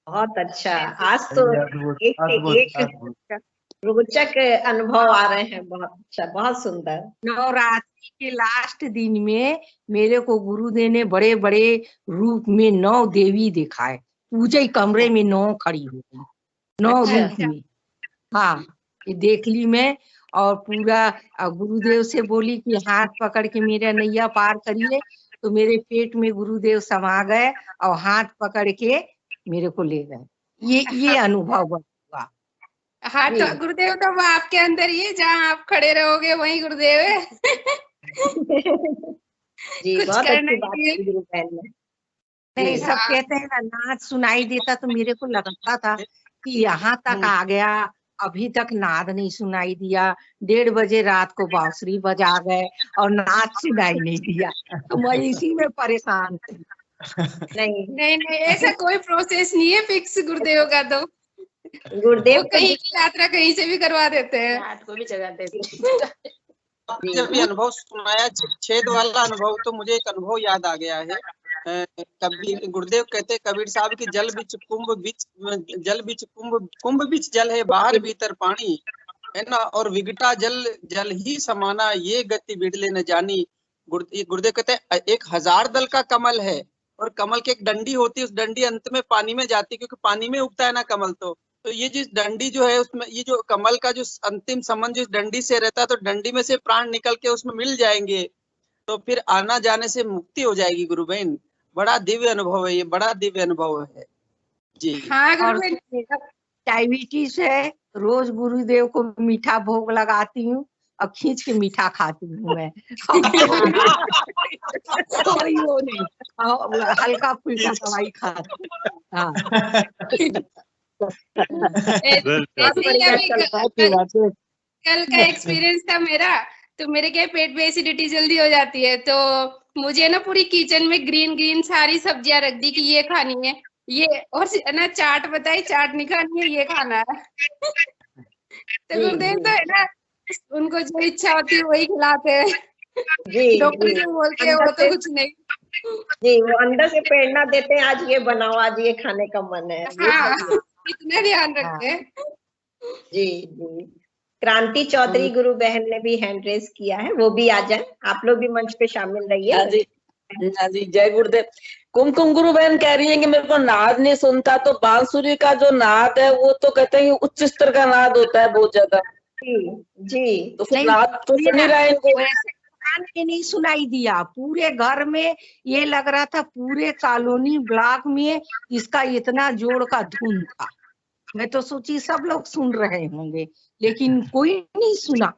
बहुत अच्छा। आज तो अद्भुत एक से अद्भुत एक अद्भुत। रोचक अनुभव आ रहे हैं। बहुत अच्छा, बहुत सुंदर। नवरात्रि के लास्ट दिन में मेरे को गुरुदेव ने बड़े बड़े रूप में 9 देवी दिखाए, पूजा कमरे में 9 खड़ी हो गई, 9 रूप में। हाँ, ये देख ली मैं, और पूरा गुरुदेव से बोली कि हाथ पकड़ के मेरा नैया पार करिए, तो मेरे पेट में गुरुदेव समा गए और हाथ पकड़ के मेरे को ले गए। ये अनुभव हुआ। हाँ, तो गुरुदेव तो वो आपके अंदर ही है, जहाँ आप खड़े रहोगे वही गुरुदेव है। जी, कुछ बहुत करना अच्छी बात ही है। की गुरु बहन ने। नहीं, सब कहते हैं ना, नाद सुनाई देता, तो मेरे को लगता था कि यहाँ तक आ गया, अभी तक नाद नहीं सुनाई दिया। 1:30 बजे रात को बांसुरी बजा गए और नाद सुनाई नहीं दिया, तो मैं इसी में परेशान थी। नहीं, ऐसा कोई प्रोसेस नहीं है फिक्स गुरुदेव का। तो गुरुदेव वो कहीं की यात्रा कहीं से भी करवा देते हैं, रात को भी जगा देते हैं। जब ये अनुभव सुनाया छेद वाला अनुभव, तो मुझे एक अनुभव याद आ गया है। कबीर गुरुदेव कहते, कबीर साहब की जल बिच कुंभ बिच जल है, बाहर भीतर पानी है ना, और विगटा जल जल ही समाना, ये गति बिड़ले न जानी। गुरुदेव कहते हैं 1000 दल का कमल है, और कमल की एक डंडी होती है, उस डंडी अंत में पानी में जाती है, क्योंकि पानी में उगता है ना कमल। तो ये जिस डंडी जो है उसमें, ये जो कमल का जो अंतिम संबंध जिस डंडी से रहता है, तो डंडी में से प्राण निकल के उसमें मिल जाएंगे, तो फिर आना जाने से मुक्ति हो जाएगी। गुरु बहन, बड़ा दिव्य अनुभव है ये, बड़ा दिव्य अनुभव है जी। हाँ, और डायबिटीज है, रोज गुरुदेव को मीठा भोग लगाती हूँ और खींच के मीठा खाती हूँ मैं। कोई वो नहीं, हल्का फुल्का दवाई खाती। हाँ। कल का एक्सपीरियंस था मेरा, तो मेरे क्या पेट में एसिडिटी जल्दी हो जाती है, तो मुझे ना पूरी किचन में ग्रीन ग्रीन सारी सब्जियां रख दी कि ये खानी है, ये, और ना चाट बताई, चाट नहीं खानी है, ये खाना है। तो गुरुदेव तो है ना, उनको जो इच्छा होती है वही खिलाते हैं। डॉक्टर जो बोलते हैं वो तो कुछ नहीं। जी, वो अंदर से प्रेरणा देते हैं, आज ये बनाओ, आज ये खाने का मन है। हाँ, इतना ध्यान रखते हैं। जी। क्रांति चौधरी गुरु बहन ने भी हैंड रेज किया है, वो भी आ जाए, आप लोग भी मंच पे शामिल रहिए। हाँ जी, जय गुरुदेव। कुमकुम गुरु बहन कह रही है कि मेरे को नाद नहीं सुनता, तो बांसुरी का जो नाद है वो तो कहते हैं उच्च स्तर का नाद होता है बहुत ज्यादा। जी, तो नाद तो सुन ही रहा है इनको। कान में नहीं सुनाई दिया, पूरे घर में ये लग रहा था, पूरे कॉलोनी ब्लॉक में इसका इतना जोर का धुन था। मैं तो सोची सब लोग सुन रहे होंगे, लेकिन कोई नहीं सुना।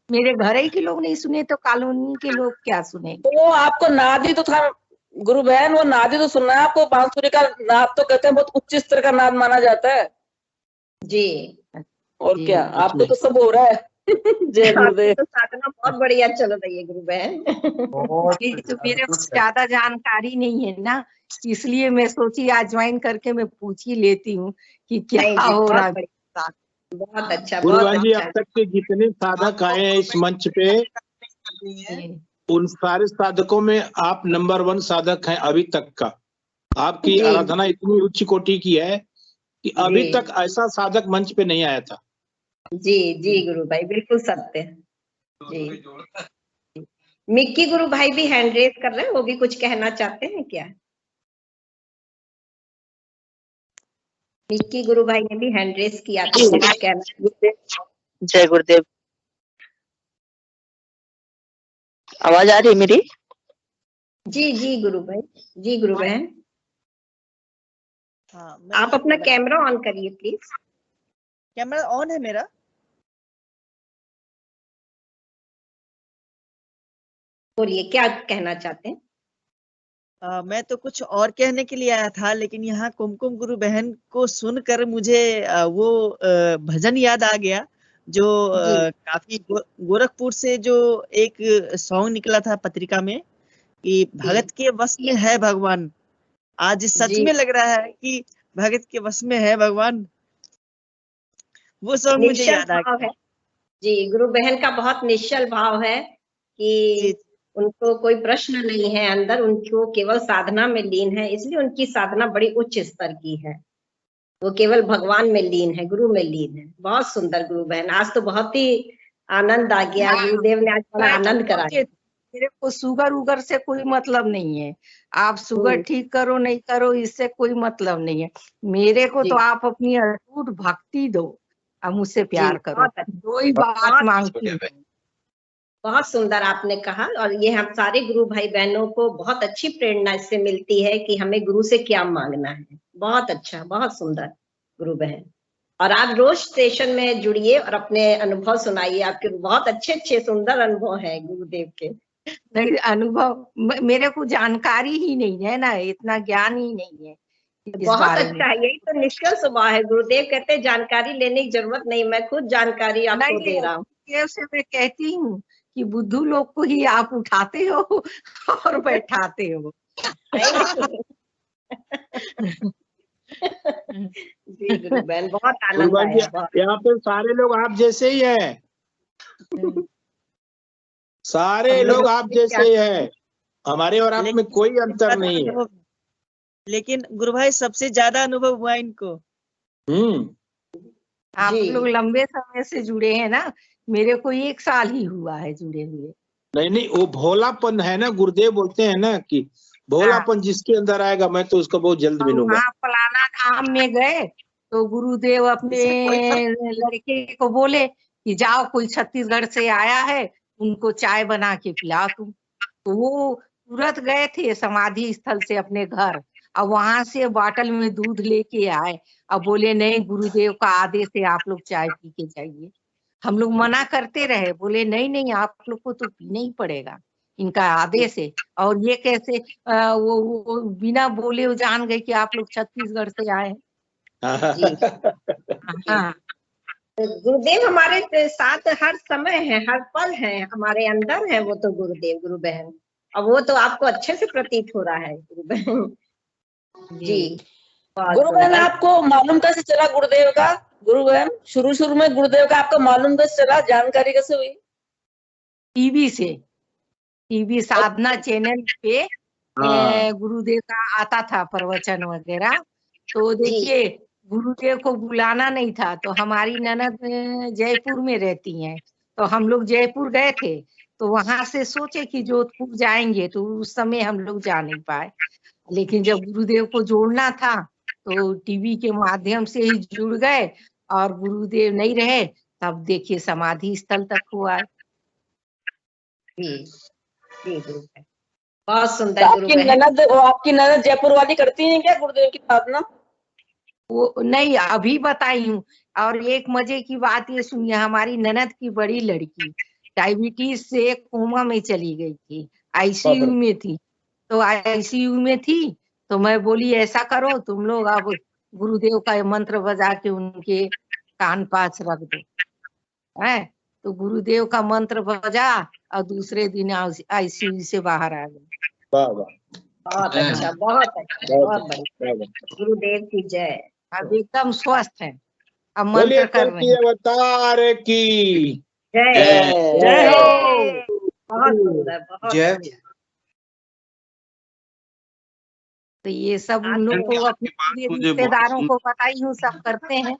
मेरे घर ही के लोग नहीं सुने तो कॉलोनी के लोग क्या सुने। तो आपको नाद ही तो था गुरु बहन, वो नाद ही तो सुनना है आपको। बांसुरी का नाद तो कहते हैं बहुत उच्च स्तर का नाद माना जाता है जी। और जी, क्या, कुछ आपको नहीं। तो सब हो रहा है। जय आपकी गुरुदेव। तो साधना बहुत बढ़िया चल रही है गुरु बहन। ये तो मेरे को ज्यादा जानकारी नहीं है ना, इसलिए मैं सोची आज ज्वाइन करके मैं पूछ ही लेती हूँ कि क्या नहीं जी, हो बहुत रहा है। बढ़िया, बहुत अच्छा, गुरु बहुत बहन जी, अच्छा। अब तक के जितने साधक आए हैं इस मंच पे, उन सारे साधकों में आप नंबर 1 साधक हैं अभी तक का। आपकी जी। आराधना इतनी उच्च कोटि की है कि अभी जी। तक ऐसा साधक मंच पे नहीं आया था। जी जी गुरु भाई, बिल्कुल सत्य है जी। मिक्की गुरु भाई भी हैंड रेज कर रहे हैं, वो भी कुछ कहना चाहते हैं क्या? मिक्की गुरु भाई ने भी हैंड रेज किया था, वो कुछ कहना। जय गुरुदेव। आवाज आ रही है मेरी? जी जी गुरु भाई, जी गुरु बहन। हाँ, आप अपना कैमरा ऑन करिए प्लीज। कैमरा ऑन है मेरा। बोलिए, क्या कहना चाहते हैं? मैं तो कुछ और कहने के लिए आया था, लेकिन यहाँ कुमकुम गुरु बहन को सुनकर मुझे वो भजन याद आ गया जो काफी गोरखपुर से जो एक सॉन्ग निकला था पत्रिका में कि भगत के वश में है भगवान। आज सच में लग रहा है कि भगत के वश में है भगवान। वो सॉन्ग मुझे याद आ गया। जी, गुरु बहन का बहुत निश्चल भाव है कि उनको कोई प्रश्न नहीं है अंदर, उनको केवल साधना में लीन है, इसलिए उनकी साधना बड़ी उच्च स्तर की है। वो केवल भगवान में लीन है, गुरु में लीन है। बहुत सुंदर गुरु बहन, आज तो बहुत ही आनंद आ गया। गुरुदेव ने आज बड़ा आनंद कराया। मेरे को शुगर उगर से कोई मतलब नहीं है, आप शुगर ठीक करो नहीं करो इससे कोई मतलब नहीं है। मेरे को तो आप अपनी अटूट भक्ति दो और मुझसे प्यार करो, दो ही बात मांगती हूँ। बहुत सुंदर आपने कहा, और ये हम सारे गुरु भाई बहनों को बहुत अच्छी प्रेरणा इससे मिलती है कि हमें गुरु से क्या मांगना है। बहुत अच्छा, बहुत सुंदर गुरु बहन। और आप रोज स्टेशन में जुड़िए और अपने अनुभव सुनाइए। आपके बहुत अच्छे अच्छे सुंदर अनुभव है गुरुदेव के। नहीं, अनुभव मेरे को जानकारी ही नहीं है ना, इतना ज्ञान ही नहीं है इस बहुत बारे अच्छा है, यही तो निष्कल स्वभाव है। गुरुदेव कहते हैं जानकारी लेने की जरूरत नहीं, मैं खुद जानकारी आपको दे रहा हूँ। गुरुदेव से मैं कहती हूँ कि बुद्धू लोग को ही आप उठाते हो और बैठाते हो। जी गुरु बहन, बहुत आनंद आया। यहाँ पे सारे लोग आप जैसे ही हैं, सारे लोग आप जैसे ही हैं, हमारे और आप में कोई अंतर नहीं है। लेकिन गुरु भाई सबसे ज्यादा अनुभव हुआ इनको। आप लोग लंबे समय से जुड़े हैं ना, मेरे को 1 साल ही हुआ है जुड़े हुए। नहीं, वो भोलापन है ना, गुरुदेव बोलते हैं ना कि भोलापन जिसके अंदर आएगा मैं तो उसको बहुत जल्द मिलूंगा। वहाँ फलाना धाम में गए तो गुरुदेव अपने लड़के को बोले कि जाओ, कोई छत्तीसगढ़ से आया है, उनको चाय बना के पिलाओ तुम। तो वो तुरंत गए थे समाधि स्थल से अपने घर, और वहां से बॉटल में दूध लेके आए और बोले नहीं, गुरुदेव का आदेश है, आप लोग चाय पी के जाइए। हम लोग मना करते रहे, बोले नहीं नहीं, आप लोग को तो पीना ही पड़ेगा, इनका आदेश है। और ये कैसे वो बिना बोले वो जान गए कि आप लोग छत्तीसगढ़ से आए हैं। हाँ, गुरुदेव हमारे साथ हर समय है, हर पल है, हमारे अंदर है वो तो गुरुदेव, गुरु बहन। और वो तो आपको अच्छे से प्रतीत हो रहा है गुरु बहन। जी गुरु बहन, आपको मालूम कैसे चला गुरुदेव का? गुरु बहन, शुरू में गुरुदेव का आपको मालूम कैसे चला, जानकारी कैसे हुई? टीवी से, टीवी साधना चैनल पे गुरुदेव का आता था प्रवचन वगैरह। तो देखिए, गुरुदेव को बुलाना नहीं था, तो हमारी ननद जयपुर में रहती हैं, तो हम लोग जयपुर गए थे। तो वहां से सोचे कि जोधपुर जाएंगे, तो उस समय हम लोग जा नहीं पाए। लेकिन जब गुरुदेव को जोड़ना था तो टीवी के माध्यम से ही जुड़ गए, और गुरुदेव नहीं रहे, तब देखिए समाधि स्थल तक हुआ। जी गुरुदेव, बहुत तो सुंदर गुरु आपकी बहन। ननद आपकी ननद जयपुर वाली करती हैं क्या गुरुदेव की साधना? वो नहीं, अभी बताई हूँ। और एक मजे की बात ये सुनिए, हमारी ननद की बड़ी लड़की डायबिटीज से कोमा में चली गई थी, आईसीयू में थी। तो आईसीयू में थी तो मैं बोली ऐसा करो तुम लोग अब गुरुदेव का ये मंत्र बजा के उनके कान पास रख दो, है। तो गुरुदेव का मंत्र बजा और दूसरे दिन आईसीयू से बाहर आ गए। वाह वाह, बहुत अच्छा, बहुत अच्छा, बहुत बढ़िया। गुरुदेव की जय। अब एकदम स्वस्थ है, अब बोलिए मंत्र कर कल रहे की हैं। अवतार की जय जय हो। बहुत सुंदर, बहुत जय अच्छा। तो ये सब उन लोग को अपने पूरे रिश्तेदारों को बताई हूँ, सब करते हैं।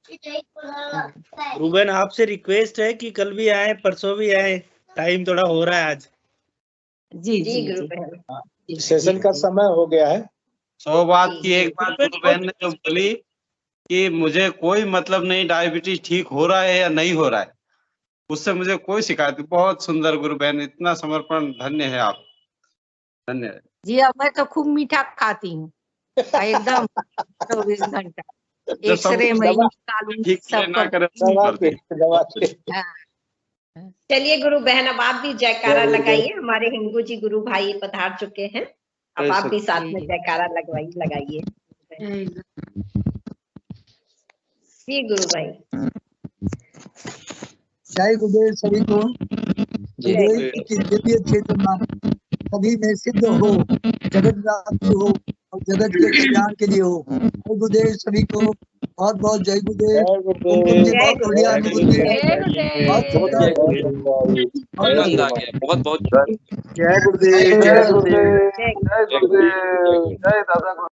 रूबेन आपसे रिक्वेस्ट है कि कल भी आए, परसों भी आए, टाइम थोड़ा हो रहा है आज। जी जी जी गुरु जी बहन। सेशन का समय हो गया है। 100 बात की एक बात गुरु बहन ने जो बोली कि मुझे कोई मतलब नहीं डायबिटीज ठीक हो रहा है या नहीं हो रहा है, उससे मुझे कोई शिकायत नहीं। बहुत सुंदर गुरु बहन, इतना समर्पण, धन्य है आप, धन्य है। जी। अब मैं तो खूब मीठा खाती हूँ एकदम 24 घंटा। जब सब एक्सरे कुछ में दवा निकालूं ठीक सब ना करे दवा करते के दवा के चलिए गुरु बहन, अब आप भी जयकारा जय गुरुदेव। लगाइए। हमारे हिंगू जी गुरु भाई पधार चुके हैं, अब आप भी साथ में जयकारा लगाइए। जी गुरु भाई। जय गुरुदेव सभी को। गुरुदेव की दिव्य चेतना सभी में सिद्ध हो, जगत व्यापी हो और जगत के कल्याण के लिए हो। जय गुरुदेव सभी को बहुत बहुत जय गुरुदेव। कुमकुम जी बहुत बढ़िया अनुभूति है, बहुत सुंदर, आनंद आ गया, बहुत बहुत जय गुरुदेव, जय गुरुदेव, जय गुरुदेव, जय दादा गुरु।